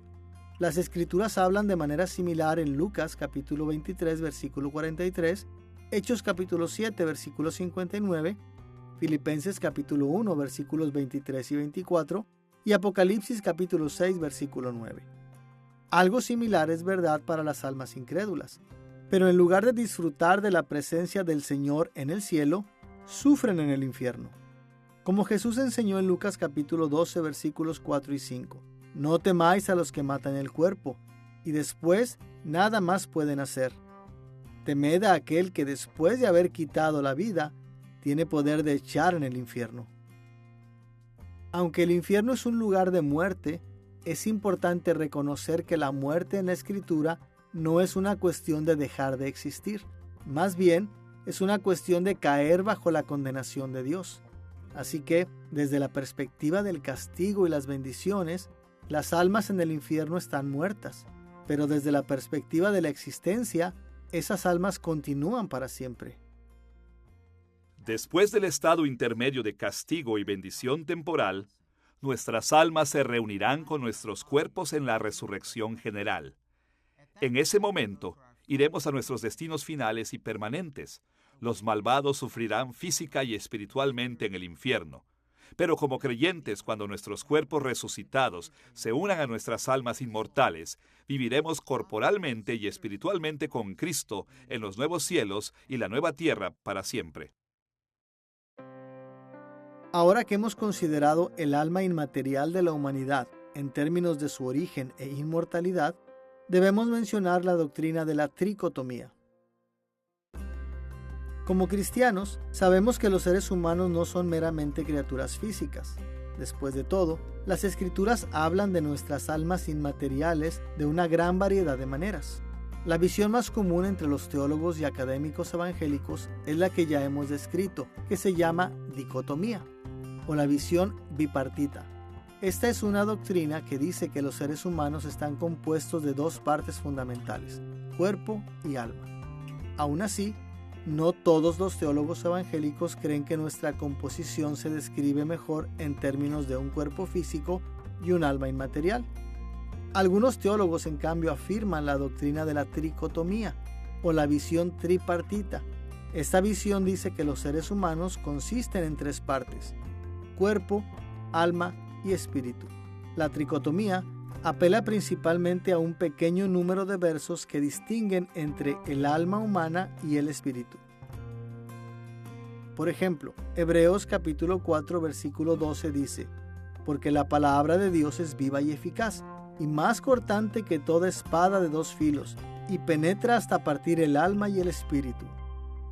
Las Escrituras hablan de manera similar en Lucas capítulo 23 versículo 43, Hechos capítulo 7 versículo 59, Filipenses capítulo 1 versículos 23 y 24 y Apocalipsis capítulo 6 versículo 9. Algo similar es verdad para las almas incrédulas, pero en lugar de disfrutar de la presencia del Señor en el cielo, sufren en el infierno. Como Jesús enseñó en Lucas capítulo 12 versículos 4 y 5. No temáis a los que matan el cuerpo, y después nada más pueden hacer. Temed a aquel que después de haber quitado la vida, tiene poder de echar en el infierno. Aunque el infierno es un lugar de muerte, es importante reconocer que la muerte en la Escritura no es una cuestión de dejar de existir. Más bien, es una cuestión de caer bajo la condenación de Dios. Así que, desde la perspectiva del castigo y las bendiciones, las almas en el infierno están muertas, pero desde la perspectiva de la existencia, esas almas continúan para siempre. Después del estado intermedio de castigo y bendición temporal, nuestras almas se reunirán con nuestros cuerpos en la resurrección general. En ese momento, iremos a nuestros destinos finales y permanentes. Los malvados sufrirán física y espiritualmente en el infierno. Pero como creyentes, cuando nuestros cuerpos resucitados se unan a nuestras almas inmortales, viviremos corporalmente y espiritualmente con Cristo en los nuevos cielos y la nueva tierra para siempre. Ahora que hemos considerado el alma inmaterial de la humanidad en términos de su origen e inmortalidad, debemos mencionar la doctrina de la tricotomía. Como cristianos, sabemos que los seres humanos no son meramente criaturas físicas. Después de todo, las Escrituras hablan de nuestras almas inmateriales de una gran variedad de maneras. La visión más común entre los teólogos y académicos evangélicos es la que ya hemos descrito, que se llama dicotomía, o la visión bipartita. Esta es una doctrina que dice que los seres humanos están compuestos de dos partes fundamentales, cuerpo y alma. Aún así, no todos los teólogos evangélicos creen que nuestra composición se describe mejor en términos de un cuerpo físico y un alma inmaterial. Algunos teólogos, en cambio, afirman la doctrina de la tricotomía o la visión tripartita. Esta visión dice que los seres humanos consisten en tres partes: cuerpo, alma y espíritu. La tricotomía apela principalmente a un pequeño número de versos que distinguen entre el alma humana y el espíritu. Por ejemplo, Hebreos capítulo 4 versículo 12 dice: porque la palabra de Dios es viva y eficaz, y más cortante que toda espada de dos filos, y penetra hasta partir el alma y el espíritu.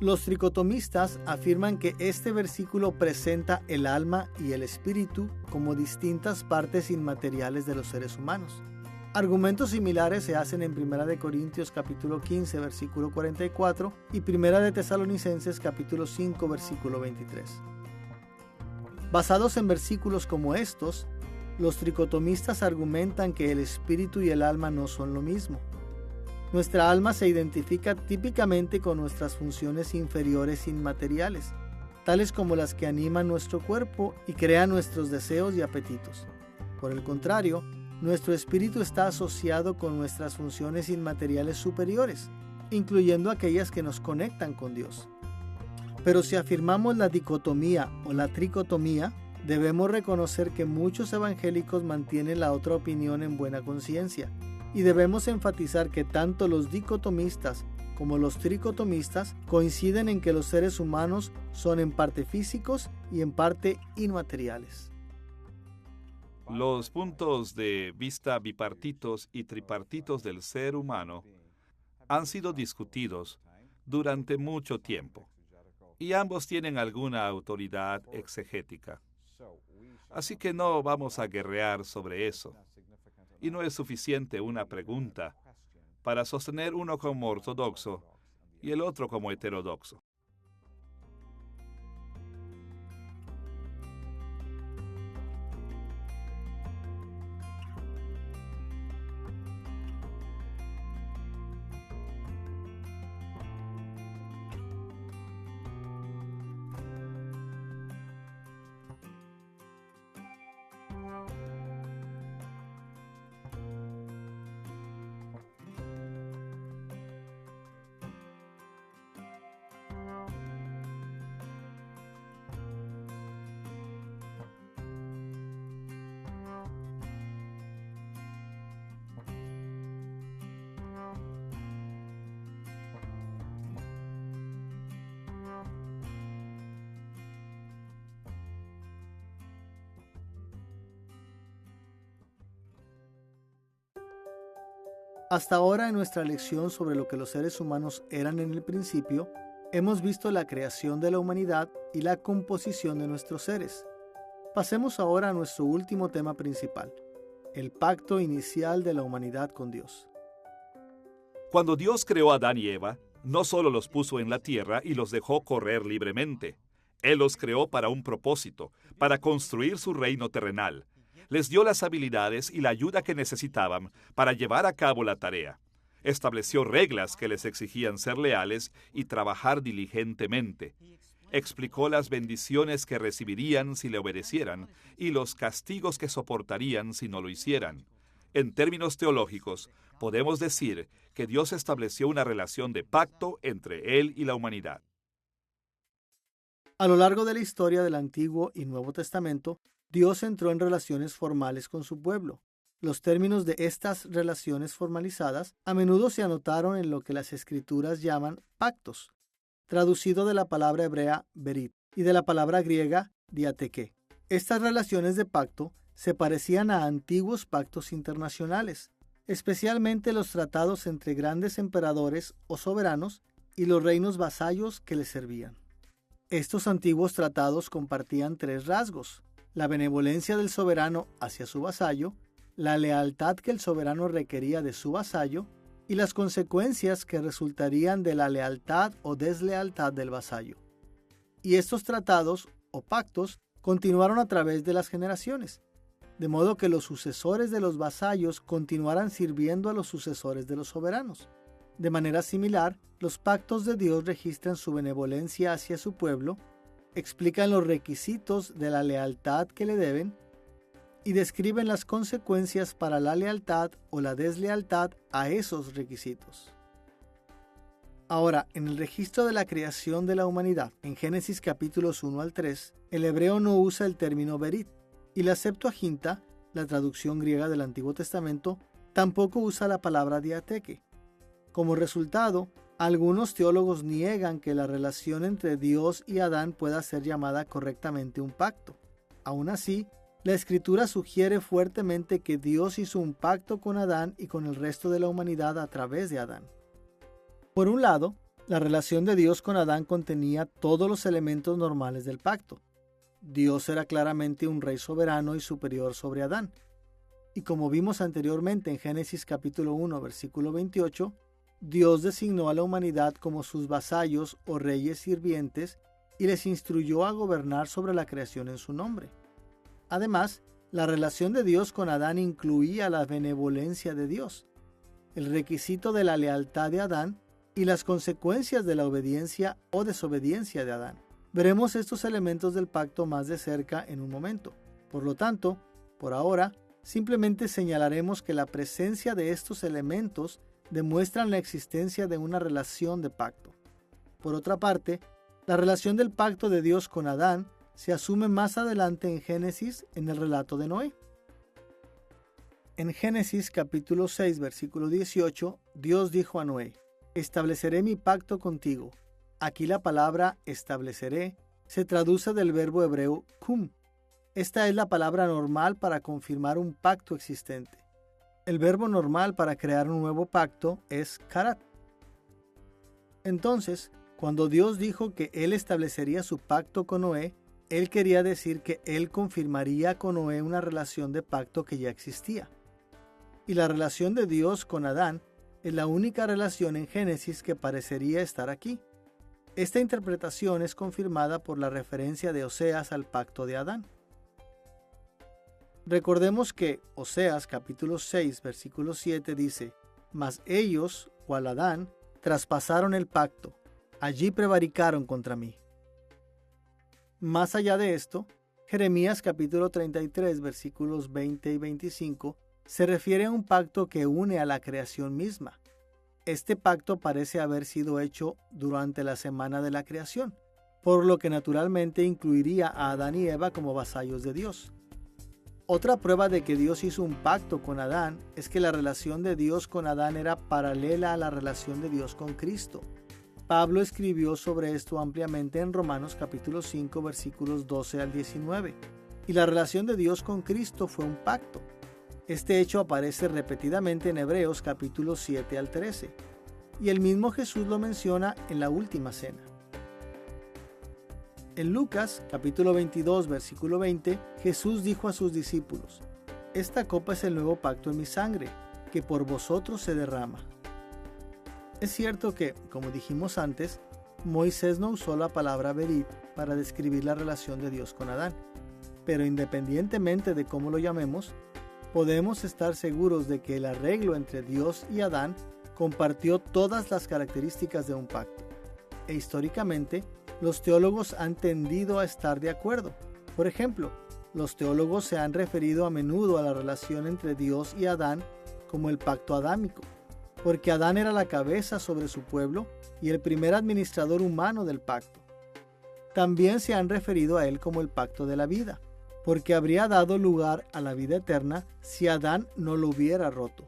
Los tricotomistas afirman que este versículo presenta el alma y el espíritu como distintas partes inmateriales de los seres humanos. Argumentos similares se hacen en 1 Corintios capítulo 15 versículo 44 y 1 Tesalonicenses capítulo 5 versículo 23. Basados en versículos como estos, los tricotomistas argumentan que el espíritu y el alma no son lo mismo. Nuestra alma se identifica típicamente con nuestras funciones inferiores inmateriales, tales como las que animan nuestro cuerpo y crean nuestros deseos y apetitos. Por el contrario, nuestro espíritu está asociado con nuestras funciones inmateriales superiores, incluyendo aquellas que nos conectan con Dios. Pero si afirmamos la dicotomía o la tricotomía, debemos reconocer que muchos evangélicos mantienen la otra opinión en buena conciencia, y debemos enfatizar que tanto los dicotomistas como los tricotomistas coinciden en que los seres humanos son en parte físicos y en parte inmateriales. Los puntos de vista bipartitos y tripartitos del ser humano han sido discutidos durante mucho tiempo, y ambos tienen alguna autoridad exegética. Así que no vamos a guerrear sobre eso. Y no es suficiente una pregunta para sostener uno como ortodoxo y el otro como heterodoxo. Hasta ahora, en nuestra lección sobre lo que los seres humanos eran en el principio, hemos visto la creación de la humanidad y la composición de nuestros seres. Pasemos ahora a nuestro último tema principal, el pacto inicial de la humanidad con Dios. Cuando Dios creó a Adán y Eva, no solo los puso en la tierra y los dejó correr libremente. Él los creó para un propósito, para construir su reino terrenal. Les dio las habilidades y la ayuda que necesitaban para llevar a cabo la tarea. Estableció reglas que les exigían ser leales y trabajar diligentemente. Explicó las bendiciones que recibirían si le obedecieran y los castigos que soportarían si no lo hicieran. En términos teológicos, podemos decir que Dios estableció una relación de pacto entre Él y la humanidad. A lo largo de la historia del Antiguo y Nuevo Testamento, Dios entró en relaciones formales con su pueblo. Los términos de estas relaciones formalizadas a menudo se anotaron en lo que las Escrituras llaman pactos, traducido de la palabra hebrea berit y de la palabra griega diateque. Estas relaciones de pacto se parecían a antiguos pactos internacionales, especialmente los tratados entre grandes emperadores o soberanos y los reinos vasallos que les servían. Estos antiguos tratados compartían tres rasgos: la benevolencia del soberano hacia su vasallo, la lealtad que el soberano requería de su vasallo y las consecuencias que resultarían de la lealtad o deslealtad del vasallo. Y estos tratados o pactos continuaron a través de las generaciones, de modo que los sucesores de los vasallos continuaran sirviendo a los sucesores de los soberanos. De manera similar, los pactos de Dios registran su benevolencia hacia su pueblo, explican los requisitos de la lealtad que le deben y describen las consecuencias para la lealtad o la deslealtad a esos requisitos. Ahora, en el registro de la creación de la humanidad, en Génesis capítulos 1 al 3, el hebreo no usa el término berit, y la Septuaginta, la traducción griega del Antiguo Testamento, tampoco usa la palabra diateque. Como resultado, algunos teólogos niegan que la relación entre Dios y Adán pueda ser llamada correctamente un pacto. Aún así, la Escritura sugiere fuertemente que Dios hizo un pacto con Adán y con el resto de la humanidad a través de Adán. Por un lado, la relación de Dios con Adán contenía todos los elementos normales del pacto. Dios era claramente un rey soberano y superior sobre Adán. Y como vimos anteriormente en Génesis capítulo 1, versículo 28, Dios designó a la humanidad como sus vasallos o reyes sirvientes y les instruyó a gobernar sobre la creación en su nombre. Además, la relación de Dios con Adán incluía la benevolencia de Dios, el requisito de la lealtad de Adán y las consecuencias de la obediencia o desobediencia de Adán. Veremos estos elementos del pacto más de cerca en un momento. Por lo tanto, por ahora, simplemente señalaremos que la presencia de estos elementos demuestran la existencia de una relación de pacto. Por otra parte, la relación del pacto de Dios con Adán se asume más adelante en Génesis en el relato de Noé. En Génesis capítulo 6, versículo 18, Dios dijo a Noé: «Estableceré mi pacto contigo». Aquí la palabra estableceré se traduce del verbo hebreo kum. Esta es la palabra normal para confirmar un pacto existente. El verbo normal para crear un nuevo pacto es karat. Entonces, cuando Dios dijo que Él establecería su pacto con Noé, Él quería decir que Él confirmaría con Noé una relación de pacto que ya existía. Y la relación de Dios con Adán es la única relación en Génesis que parecería estar aquí. Esta interpretación es confirmada por la referencia de Oseas al pacto de Adán. Recordemos que Oseas capítulo 6 versículo 7 dice: «Mas ellos, cual Adán, traspasaron el pacto, allí prevaricaron contra mí». Más allá de esto, Jeremías capítulo 33 versículos 20 y 25 se refiere a un pacto que une a la creación misma. Este pacto parece haber sido hecho durante la semana de la creación, por lo que naturalmente incluiría a Adán y Eva como vasallos de Dios. Otra prueba de que Dios hizo un pacto con Adán es que la relación de Dios con Adán era paralela a la relación de Dios con Cristo. Pablo escribió sobre esto ampliamente en Romanos capítulo 5 versículos 12 al 19. Y la relación de Dios con Cristo fue un pacto. Este hecho aparece repetidamente en Hebreos capítulo 7 al 13. Y el mismo Jesús lo menciona en la última cena. En Lucas capítulo 22 versículo 20, Jesús dijo a sus discípulos: «Esta copa es el nuevo pacto en mi sangre, que por vosotros se derrama». Es cierto que, como dijimos antes, Moisés no usó la palabra berit para describir la relación de Dios con Adán, pero independientemente de cómo lo llamemos, podemos estar seguros de que el arreglo entre Dios y Adán compartió todas las características de un pacto. E históricamente, los teólogos han tendido a estar de acuerdo. Por ejemplo, los teólogos se han referido a menudo a la relación entre Dios y Adán como el pacto adámico, porque Adán era la cabeza sobre su pueblo y el primer administrador humano del pacto. También se han referido a él como el pacto de la vida, porque habría dado lugar a la vida eterna si Adán no lo hubiera roto.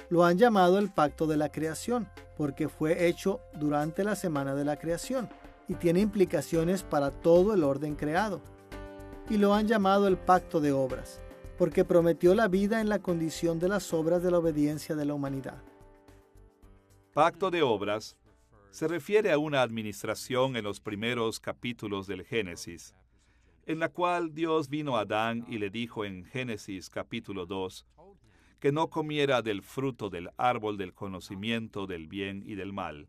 Lo han llamado el pacto de la creación, porque fue hecho durante la semana de la creación y tiene implicaciones para todo el orden creado. Y lo han llamado el pacto de obras, porque prometió la vida en la condición de las obras de la obediencia de la humanidad. Pacto de obras se refiere a una administración en los primeros capítulos del Génesis, en la cual Dios vino a Adán y le dijo en Génesis capítulo 2 que no comiera del fruto del árbol del conocimiento del bien y del mal,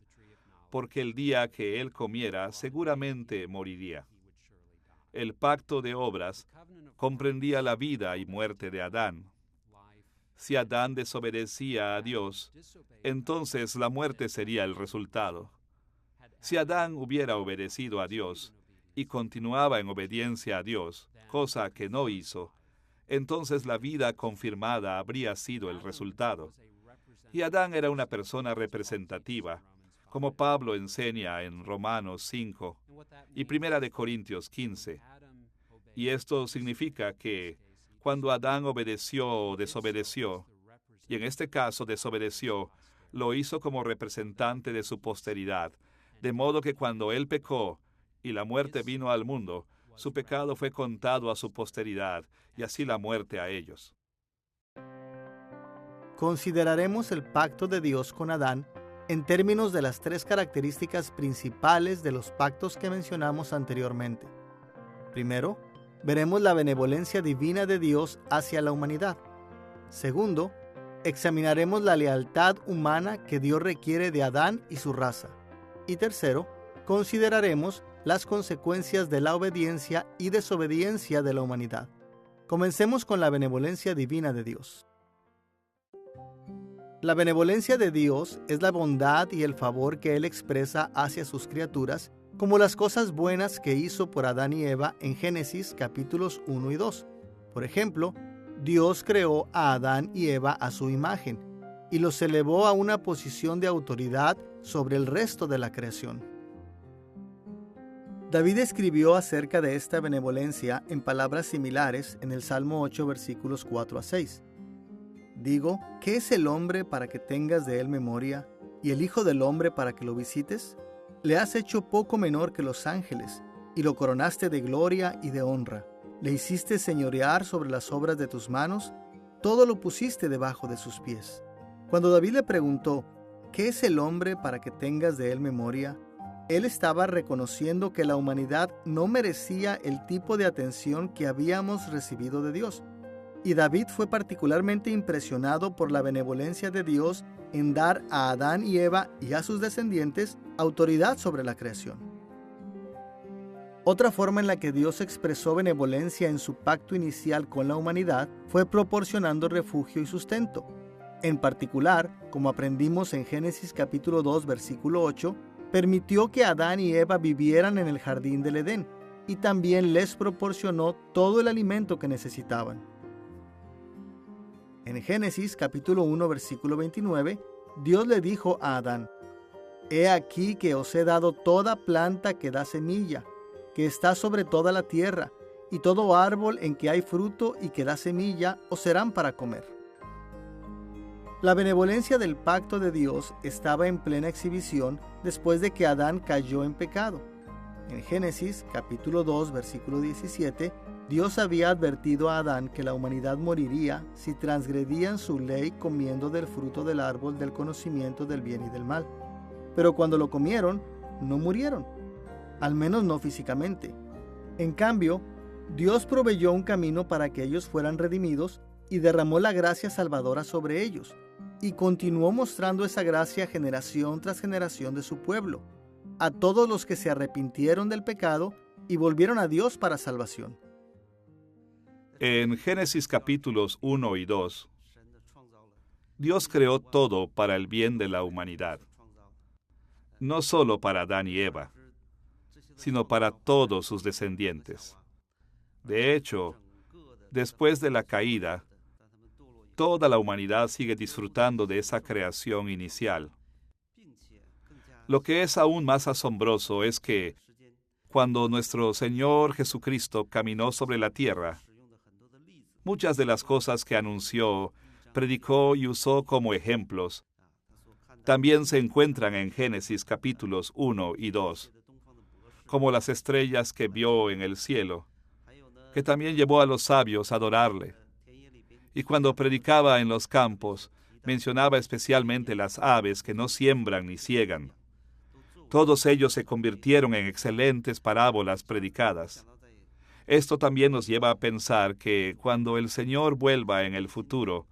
porque el día que él comiera seguramente moriría. El pacto de obras comprendía la vida y muerte de Adán. Si Adán desobedecía a Dios, entonces la muerte sería el resultado. Si Adán hubiera obedecido a Dios y continuaba en obediencia a Dios, cosa que no hizo, entonces la vida confirmada habría sido el resultado. Y Adán era una persona representativa, como Pablo enseña en Romanos 5 y 1 de Corintios 15. Y esto significa que cuando Adán obedeció o desobedeció, y en este caso desobedeció, lo hizo como representante de su posteridad, de modo que cuando él pecó y la muerte vino al mundo, su pecado fue contado a su posteridad y así la muerte a ellos. Consideraremos el pacto de Dios con Adán en términos de las tres características principales de los pactos que mencionamos anteriormente. Primero, veremos la benevolencia divina de Dios hacia la humanidad. Segundo, examinaremos la lealtad humana que Dios requiere de Adán y su raza. Y tercero, consideraremos las consecuencias de la obediencia y desobediencia de la humanidad. Comencemos con la benevolencia divina de Dios. La benevolencia de Dios es la bondad y el favor que Él expresa hacia sus criaturas, como las cosas buenas que hizo por Adán y Eva en Génesis capítulos 1 y 2. Por ejemplo, Dios creó a Adán y Eva a su imagen y los elevó a una posición de autoridad sobre el resto de la creación. David escribió acerca de esta benevolencia en palabras similares en el Salmo 8, versículos 4 a 6. Digo, ¿qué es el hombre para que tengas de él memoria, y el hijo del hombre para que lo visites? Le has hecho poco menor que los ángeles, y lo coronaste de gloria y de honra. Le hiciste señorear sobre las obras de tus manos, todo lo pusiste debajo de sus pies. Cuando David le preguntó, ¿qué es el hombre para que tengas de él memoria?, él estaba reconociendo que la humanidad no merecía el tipo de atención que habíamos recibido de Dios. Y David fue particularmente impresionado por la benevolencia de Dios en dar a Adán y Eva y a sus descendientes autoridad sobre la creación. Otra forma en la que Dios expresó benevolencia en su pacto inicial con la humanidad fue proporcionando refugio y sustento. En particular, como aprendimos en Génesis capítulo 2, versículo 8, permitió que Adán y Eva vivieran en el jardín del Edén y también les proporcionó todo el alimento que necesitaban. En Génesis capítulo 1 versículo 29, Dios le dijo a Adán: He aquí que os he dado toda planta que da semilla, que está sobre toda la tierra, y todo árbol en que hay fruto y que da semilla os serán para comer. La benevolencia del pacto de Dios estaba en plena exhibición después de que Adán cayó en pecado. En Génesis capítulo 2 versículo 17, Dios había advertido a Adán que la humanidad moriría si transgredían su ley comiendo del fruto del árbol del conocimiento del bien y del mal. Pero cuando lo comieron, no murieron, al menos no físicamente. En cambio, Dios proveyó un camino para que ellos fueran redimidos y derramó la gracia salvadora sobre ellos, y continuó mostrando esa gracia generación tras generación de su pueblo, a todos los que se arrepintieron del pecado y volvieron a Dios para salvación. En Génesis capítulos 1 y 2, Dios creó todo para el bien de la humanidad, no solo para Adán y Eva, sino para todos sus descendientes. De hecho, después de la caída, toda la humanidad sigue disfrutando de esa creación inicial. Lo que es aún más asombroso es que, cuando nuestro Señor Jesucristo caminó sobre la tierra, muchas de las cosas que anunció, predicó y usó como ejemplos, también se encuentran en Génesis capítulos 1 y 2, como las estrellas que vio en el cielo, que también llevó a los sabios a adorarle. Y cuando predicaba en los campos, mencionaba especialmente las aves que no siembran ni siegan. Todos ellos se convirtieron en excelentes parábolas predicadas. Esto también nos lleva a pensar que cuando el Señor vuelva en el futuro,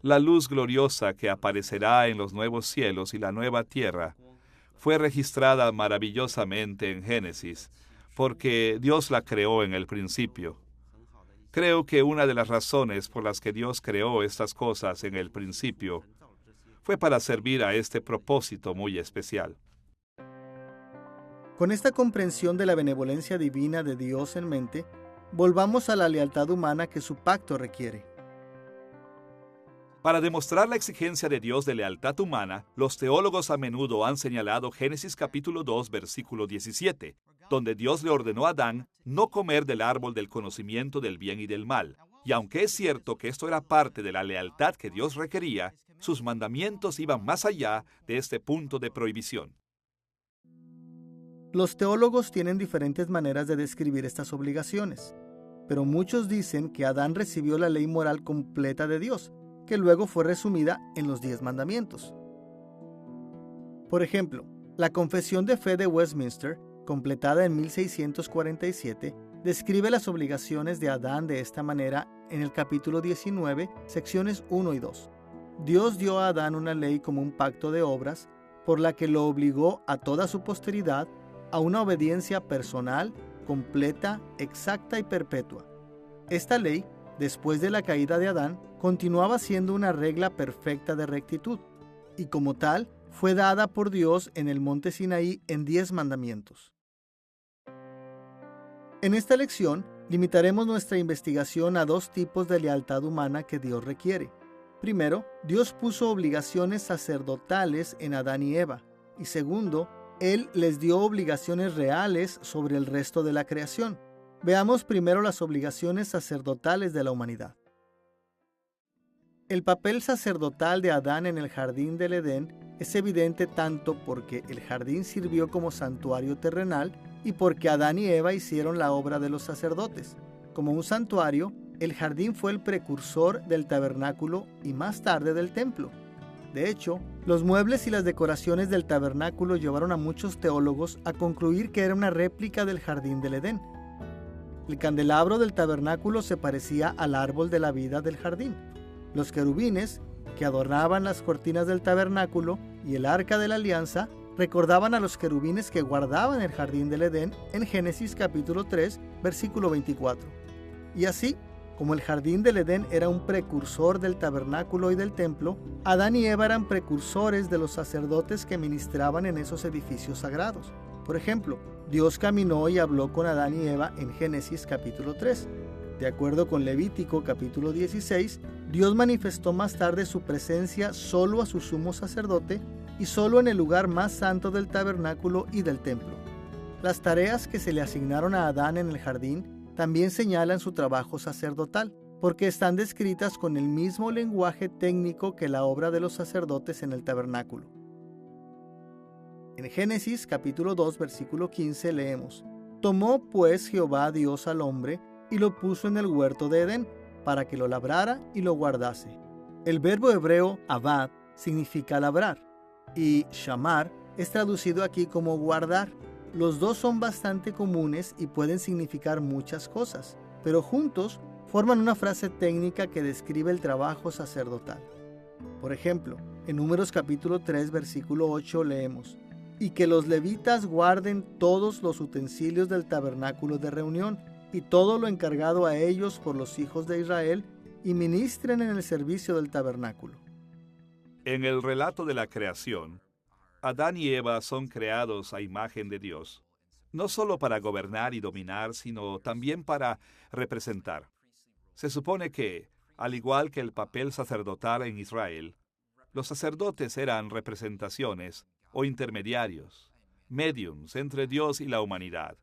la luz gloriosa que aparecerá en los nuevos cielos y la nueva tierra fue registrada maravillosamente en Génesis, porque Dios la creó en el principio. Creo que una de las razones por las que Dios creó estas cosas en el principio fue para servir a este propósito muy especial. Con esta comprensión de la benevolencia divina de Dios en mente, volvamos a la lealtad humana que su pacto requiere. Para demostrar la exigencia de Dios de lealtad humana, los teólogos a menudo han señalado Génesis capítulo 2, versículo 17, donde Dios le ordenó a Adán no comer del árbol del conocimiento del bien y del mal. Y aunque es cierto que esto era parte de la lealtad que Dios requería, sus mandamientos iban más allá de este punto de prohibición. Los teólogos tienen diferentes maneras de describir estas obligaciones, pero muchos dicen que Adán recibió la ley moral completa de Dios, que luego fue resumida en los 10 mandamientos. Por ejemplo, la Confesión de Fe de Westminster, completada en 1647, describe las obligaciones de Adán de esta manera en el capítulo 19, secciones 1 y 2. Dios dio a Adán una ley como un pacto de obras, por la que lo obligó a toda su posteridad a una obediencia personal, completa, exacta y perpetua. Esta ley, después de la caída de Adán, continuaba siendo una regla perfecta de rectitud, y como tal, fue dada por Dios en el monte Sinaí en 10 mandamientos. En esta lección, limitaremos nuestra investigación a 2 tipos de lealtad humana que Dios requiere. Primero, Dios puso obligaciones sacerdotales en Adán y Eva, y segundo, Él les dio obligaciones reales sobre el resto de la creación. Veamos primero las obligaciones sacerdotales de la humanidad. El papel sacerdotal de Adán en el jardín del Edén es evidente tanto porque el jardín sirvió como santuario terrenal y porque Adán y Eva hicieron la obra de los sacerdotes. Como un santuario, el jardín fue el precursor del tabernáculo y más tarde del templo. De hecho, los muebles y las decoraciones del tabernáculo llevaron a muchos teólogos a concluir que era una réplica del jardín del Edén. El candelabro del tabernáculo se parecía al árbol de la vida del jardín. Los querubines, que adornaban las cortinas del tabernáculo, y el arca de la alianza, recordaban a los querubines que guardaban el jardín del Edén en Génesis capítulo 3, versículo 24. Y así, como el jardín del Edén era un precursor del tabernáculo y del templo, Adán y Eva eran precursores de los sacerdotes que ministraban en esos edificios sagrados. Por ejemplo, Dios caminó y habló con Adán y Eva en Génesis capítulo 3. De acuerdo con Levítico capítulo 16, Dios manifestó más tarde su presencia solo a su sumo sacerdote y solo en el lugar más santo del tabernáculo y del templo. Las tareas que se le asignaron a Adán en el jardín también señalan su trabajo sacerdotal, porque están descritas con el mismo lenguaje técnico que la obra de los sacerdotes en el tabernáculo. En Génesis capítulo 2 versículo 15 leemos: «Tomó pues Jehová Dios al hombre y lo puso en el huerto de Edén, para que lo labrara y lo guardase». El verbo hebreo abad significa labrar, y shamar es traducido aquí como guardar. Los dos son bastante comunes y pueden significar muchas cosas, pero juntos forman una frase técnica que describe el trabajo sacerdotal. Por ejemplo, en Números capítulo 3 versículo 8 leemos: «Y que los levitas guarden todos los utensilios del tabernáculo de reunión, y todo lo encargado a ellos por los hijos de Israel, y ministren en el servicio del tabernáculo». En el relato de la creación, Adán y Eva son creados a imagen de Dios, no solo para gobernar y dominar, sino también para representar. Se supone que, al igual que el papel sacerdotal en Israel, los sacerdotes eran representaciones o intermediarios, médiums entre Dios y la humanidad.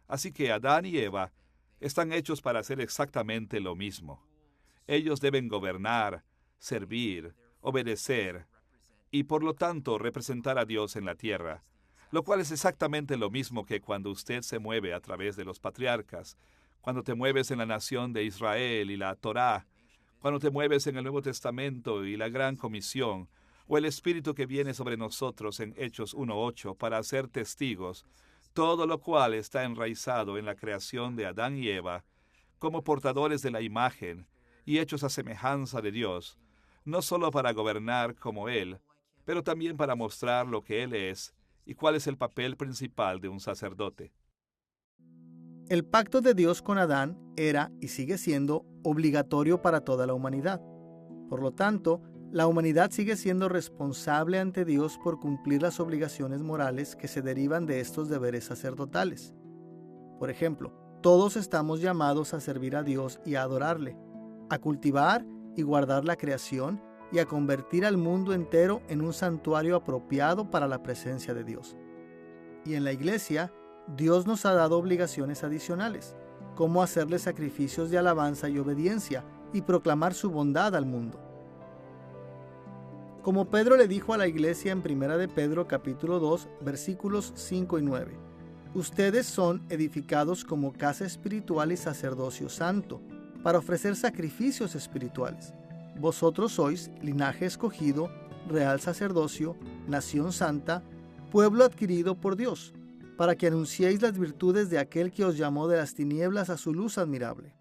Así que Adán y Eva están hechos para hacer exactamente lo mismo. Ellos deben gobernar, servir, obedecer y por lo tanto representar a Dios en la tierra, lo cual es exactamente lo mismo que cuando usted se mueve a través de los patriarcas, cuando te mueves en la nación de Israel y la Torá, cuando te mueves en el Nuevo Testamento y la Gran Comisión, o el Espíritu que viene sobre nosotros en Hechos 1:8 para ser testigos, todo lo cual está enraizado en la creación de Adán y Eva, como portadores de la imagen y hechos a semejanza de Dios, no solo para gobernar como Él, pero también para mostrar lo que Él es y cuál es el papel principal de un sacerdote. El pacto de Dios con Adán era y sigue siendo obligatorio para toda la humanidad. Por lo tanto, la humanidad sigue siendo responsable ante Dios por cumplir las obligaciones morales que se derivan de estos deberes sacerdotales. Por ejemplo, Todos estamos llamados a servir a Dios y a adorarle, a cultivar y guardar la creación y a convertir al mundo entero en un santuario apropiado para la presencia de Dios. Y en la iglesia, Dios nos ha dado obligaciones adicionales, como hacerle sacrificios de alabanza y obediencia y proclamar su bondad al mundo. Como Pedro le dijo a la iglesia en 1 de Pedro capítulo 2, versículos 5 y 9, ustedes son edificados como casa espiritual y sacerdocio santo, para ofrecer sacrificios espirituales. Vosotros sois linaje escogido, real sacerdocio, nación santa, pueblo adquirido por Dios, para que anunciéis las virtudes de aquel que os llamó de las tinieblas a su luz admirable.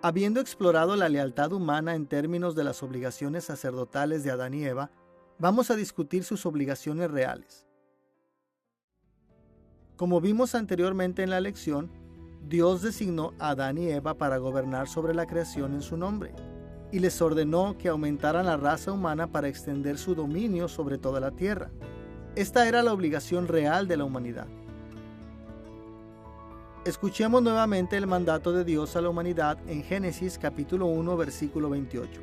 Habiendo explorado la lealtad humana en términos de las obligaciones sacerdotales de Adán y Eva, vamos a discutir sus obligaciones reales. Como vimos anteriormente en la lección, Dios designó a Adán y Eva para gobernar sobre la creación en su nombre, y les ordenó que aumentaran la raza humana para extender su dominio sobre toda la tierra. Esta era la obligación real de la humanidad. Escuchemos nuevamente el mandato de Dios a la humanidad en Génesis capítulo 1, versículo 28.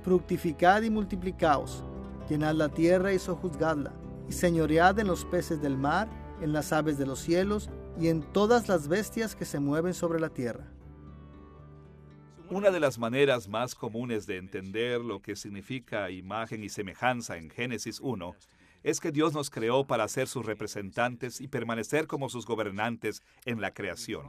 Fructificad y multiplicaos, llenad la tierra y sojuzgadla, y señoread en los peces del mar, en las aves de los cielos, y en todas las bestias que se mueven sobre la tierra. Una de las maneras más comunes de entender lo que significa imagen y semejanza en Génesis 1 es que Dios nos creó para ser sus representantes y permanecer como sus gobernantes en la creación.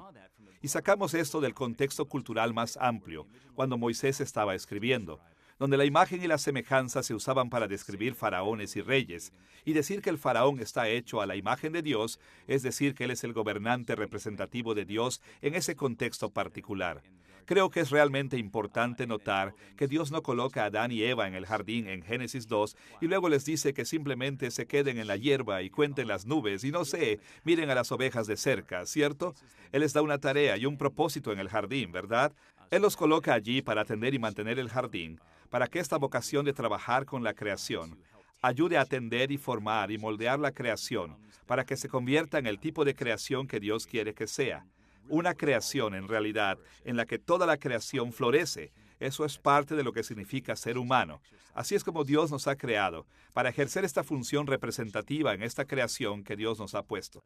Y sacamos esto del contexto cultural más amplio, cuando Moisés estaba escribiendo, donde la imagen y la semejanza se usaban para describir faraones y reyes, y decir que el faraón está hecho a la imagen de Dios, es decir, que él es el gobernante representativo de Dios en ese contexto particular. Creo que es realmente importante notar que Dios no coloca a Adán y Eva en el jardín en Génesis 2 y luego les dice que simplemente se queden en la hierba y cuenten las nubes y no sé, miren a las ovejas de cerca, ¿cierto? Él les da una tarea y un propósito en el jardín, ¿verdad? Él los coloca allí para atender y mantener el jardín, para que esta vocación de trabajar con la creación ayude a atender y formar y moldear la creación para que se convierta en el tipo de creación que Dios quiere que sea. Una creación, en realidad, en la que toda la creación florece. Eso es parte de lo que significa ser humano. Así es como Dios nos ha creado, para ejercer esta función representativa en esta creación que Dios nos ha puesto.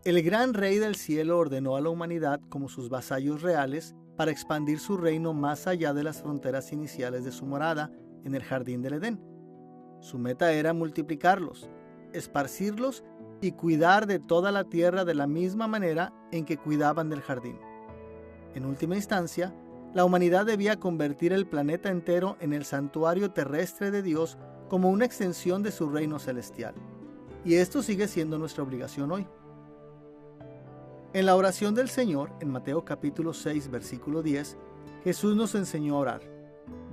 El gran Rey del cielo ordenó a la humanidad como sus vasallos reales para expandir su reino más allá de las fronteras iniciales de su morada en el jardín del Edén. Su meta era multiplicarlos, esparcirlos y cuidar de toda la tierra de la misma manera en que cuidaban del jardín. En última instancia, la humanidad debía convertir el planeta entero en el santuario terrestre de Dios como una extensión de su reino celestial. Y esto sigue siendo nuestra obligación hoy. En la oración del Señor, en Mateo capítulo 6, versículo 10, Jesús nos enseñó a orar: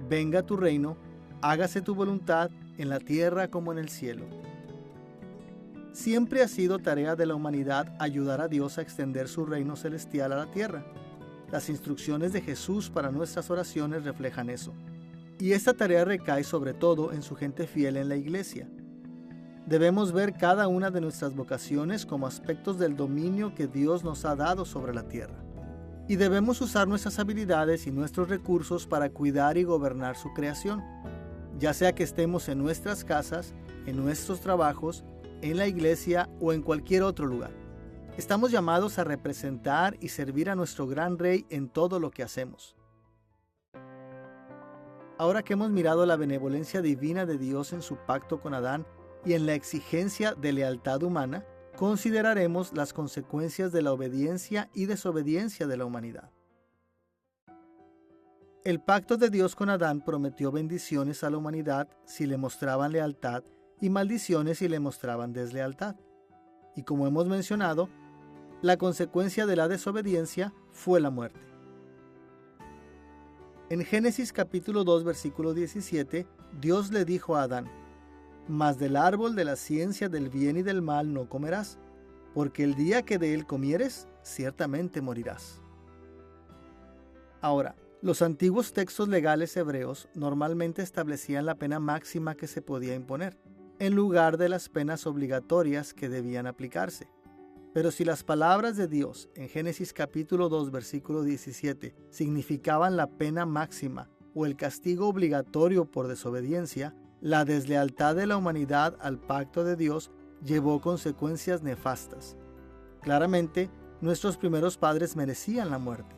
venga tu reino, hágase tu voluntad en la tierra como en el cielo. Siempre ha sido tarea de la humanidad ayudar a Dios a extender su reino celestial a la tierra. Las instrucciones de Jesús para nuestras oraciones reflejan eso. Y esta tarea recae sobre todo en su gente fiel en la iglesia. Debemos ver cada una de nuestras vocaciones como aspectos del dominio que Dios nos ha dado sobre la tierra. Y debemos usar nuestras habilidades y nuestros recursos para cuidar y gobernar su creación, ya sea que estemos en nuestras casas, en nuestros trabajos, en la iglesia o en cualquier otro lugar. Estamos llamados a representar y servir a nuestro gran Rey en todo lo que hacemos. Ahora que hemos mirado la benevolencia divina de Dios en su pacto con Adán y en la exigencia de lealtad humana, consideraremos las consecuencias de la obediencia y desobediencia de la humanidad. El pacto de Dios con Adán prometió bendiciones a la humanidad si le mostraban lealtad y maldiciones si le mostraban deslealtad. Y como hemos mencionado, la consecuencia de la desobediencia fue la muerte. En Génesis capítulo 2, versículo 17, Dios le dijo a Adán: mas del árbol de la ciencia del bien y del mal no comerás, porque el día que de él comieres, ciertamente morirás. Ahora, los antiguos textos legales hebreos normalmente establecían la pena máxima que se podía imponer, en lugar de las penas obligatorias que debían aplicarse. Pero si las palabras de Dios en Génesis capítulo 2, versículo 17 significaban la pena máxima o el castigo obligatorio por desobediencia, la deslealtad de la humanidad al pacto de Dios llevó consecuencias nefastas. Claramente, nuestros primeros padres merecían la muerte.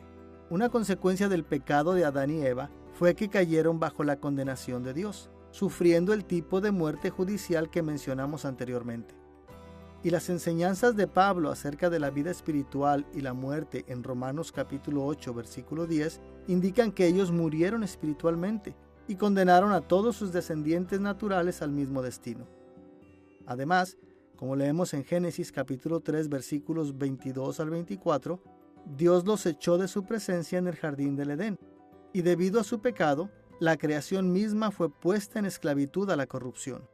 Una consecuencia del pecado de Adán y Eva fue que cayeron bajo la condenación de Dios, sufriendo el tipo de muerte judicial que mencionamos anteriormente. Y las enseñanzas de Pablo acerca de la vida espiritual y la muerte en Romanos capítulo 8, versículo 10, indican que ellos murieron espiritualmente y condenaron a todos sus descendientes naturales al mismo destino. Además, como leemos en Génesis capítulo 3, versículos 22 al 24, Dios los echó de su presencia en el jardín del Edén, y debido a su pecado, la creación misma fue puesta en esclavitud a la corrupción.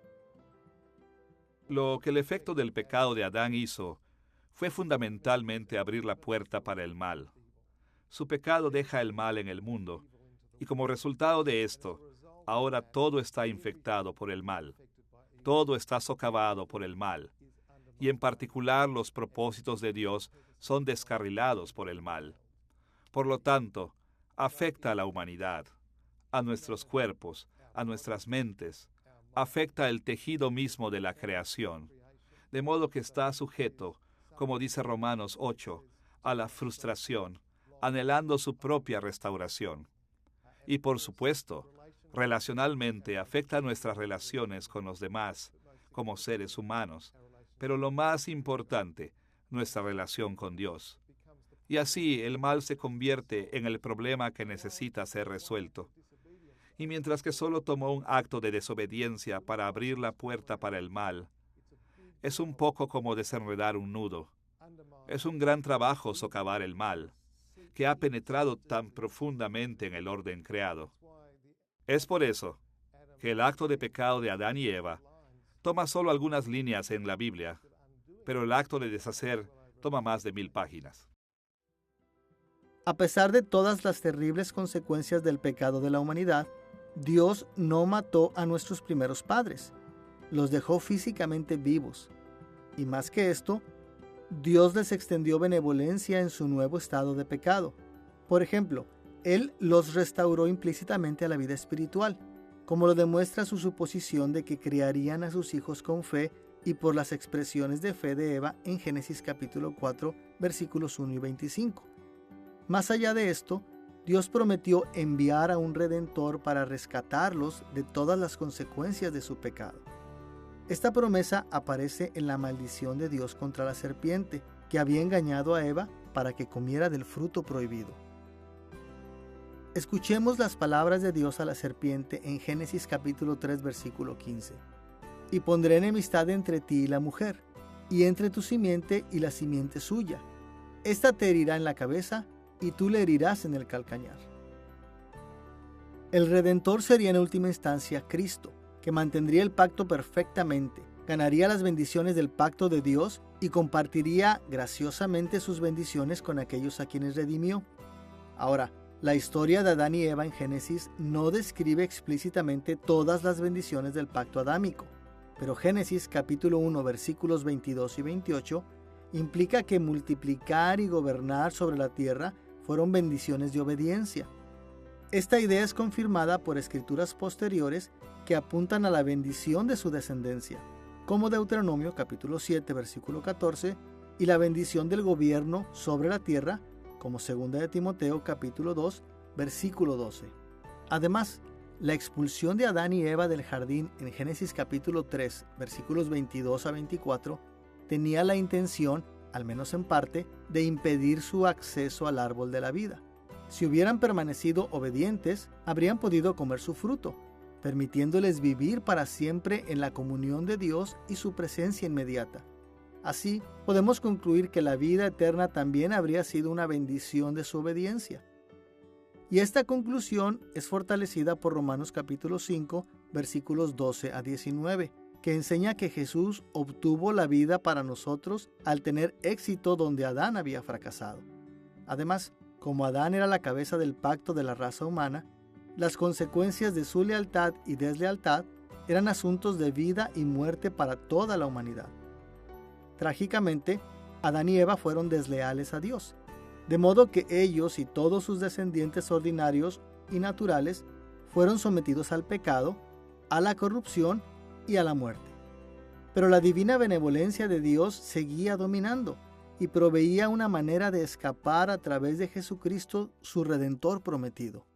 Lo que el efecto del pecado de Adán hizo fue fundamentalmente abrir la puerta para el mal. Su pecado deja el mal en el mundo, y como resultado de esto, ahora todo está infectado por el mal. Todo está socavado por el mal, y en particular los propósitos de Dios son descarrilados por el mal. Por lo tanto, afecta a la humanidad, a nuestros cuerpos, a nuestras mentes, afecta el tejido mismo de la creación, de modo que está sujeto, como dice Romanos 8, a la frustración, anhelando su propia restauración. Y por supuesto, relacionalmente afecta nuestras relaciones con los demás, como seres humanos, pero lo más importante, nuestra relación con Dios. Y así el mal se convierte en el problema que necesita ser resuelto. Y mientras que solo tomó un acto de desobediencia para abrir la puerta para el mal, es un poco como desenredar un nudo. Es un gran trabajo socavar el mal, que ha penetrado tan profundamente en el orden creado. Es por eso que el acto de pecado de Adán y Eva toma solo algunas líneas en la Biblia, pero el acto de deshacer toma más de 1000 páginas. A pesar de todas las terribles consecuencias del pecado de la humanidad, Dios no mató a nuestros primeros padres, los dejó físicamente vivos. Y más que esto, Dios les extendió benevolencia en su nuevo estado de pecado. Por ejemplo, Él los restauró implícitamente a la vida espiritual, como lo demuestra su suposición de que criarían a sus hijos con fe y por las expresiones de fe de Eva en Génesis capítulo 4, versículos 1 y 25. Más allá de esto, Dios prometió enviar a un Redentor para rescatarlos de todas las consecuencias de su pecado. Esta promesa aparece en la maldición de Dios contra la serpiente, que había engañado a Eva para que comiera del fruto prohibido. Escuchemos las palabras de Dios a la serpiente en Génesis capítulo 3, versículo 15. Y pondré enemistad entre ti y la mujer, y entre tu simiente y la simiente suya. Esta te herirá en la cabeza, y tú le herirás en el calcañar. El Redentor sería en última instancia Cristo, que mantendría el pacto perfectamente, ganaría las bendiciones del pacto de Dios y compartiría graciosamente sus bendiciones con aquellos a quienes redimió. Ahora, la historia de Adán y Eva en Génesis no describe explícitamente todas las bendiciones del pacto adámico, pero Génesis capítulo 1 versículos 22 y 28 implica que multiplicar y gobernar sobre la tierra fueron bendiciones de obediencia. Esta idea es confirmada por escrituras posteriores que apuntan a la bendición de su descendencia, como Deuteronomio capítulo 7 versículo 14 y la bendición del gobierno sobre la tierra, como 2 de Timoteo capítulo 2 versículo 12. Además, la expulsión de Adán y Eva del jardín en Génesis capítulo 3 versículos 22 a 24 tenía la intención, al menos en parte, de impedir su acceso al árbol de la vida. Si hubieran permanecido obedientes, habrían podido comer su fruto, permitiéndoles vivir para siempre en la comunión de Dios y su presencia inmediata. Así, podemos concluir que la vida eterna también habría sido una bendición de su obediencia. Y esta conclusión es fortalecida por Romanos capítulo 5, versículos 12 a 19, que enseña que Jesús obtuvo la vida para nosotros al tener éxito donde Adán había fracasado. Además, como Adán era la cabeza del pacto de la raza humana, las consecuencias de su lealtad y deslealtad eran asuntos de vida y muerte para toda la humanidad. Trágicamente, Adán y Eva fueron desleales a Dios, de modo que ellos y todos sus descendientes ordinarios y naturales fueron sometidos al pecado, a la corrupción y a la muerte. Pero la divina benevolencia de Dios seguía dominando y proveía una manera de escapar a través de Jesucristo, su Redentor prometido.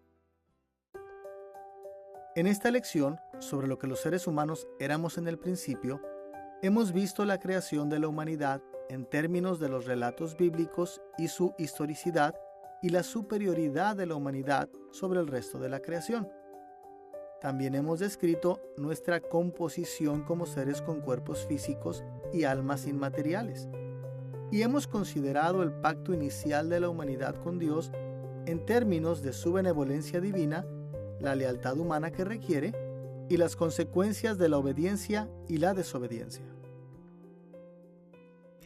En esta lección, sobre lo que los seres humanos éramos en el principio, hemos visto la creación de la humanidad en términos de los relatos bíblicos y su historicidad y la superioridad de la humanidad sobre el resto de la creación. También hemos descrito nuestra composición como seres con cuerpos físicos y almas inmateriales. Y hemos considerado el pacto inicial de la humanidad con Dios en términos de su benevolencia divina, la lealtad humana que requiere y las consecuencias de la obediencia y la desobediencia.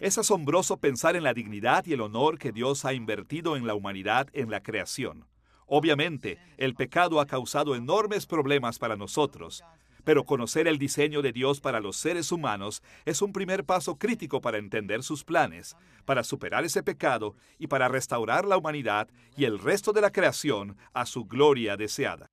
Es asombroso pensar en la dignidad y el honor que Dios ha invertido en la humanidad en la creación. Obviamente, el pecado ha causado enormes problemas para nosotros, pero conocer el diseño de Dios para los seres humanos es un primer paso crítico para entender sus planes, para superar ese pecado y para restaurar la humanidad y el resto de la creación a su gloria deseada.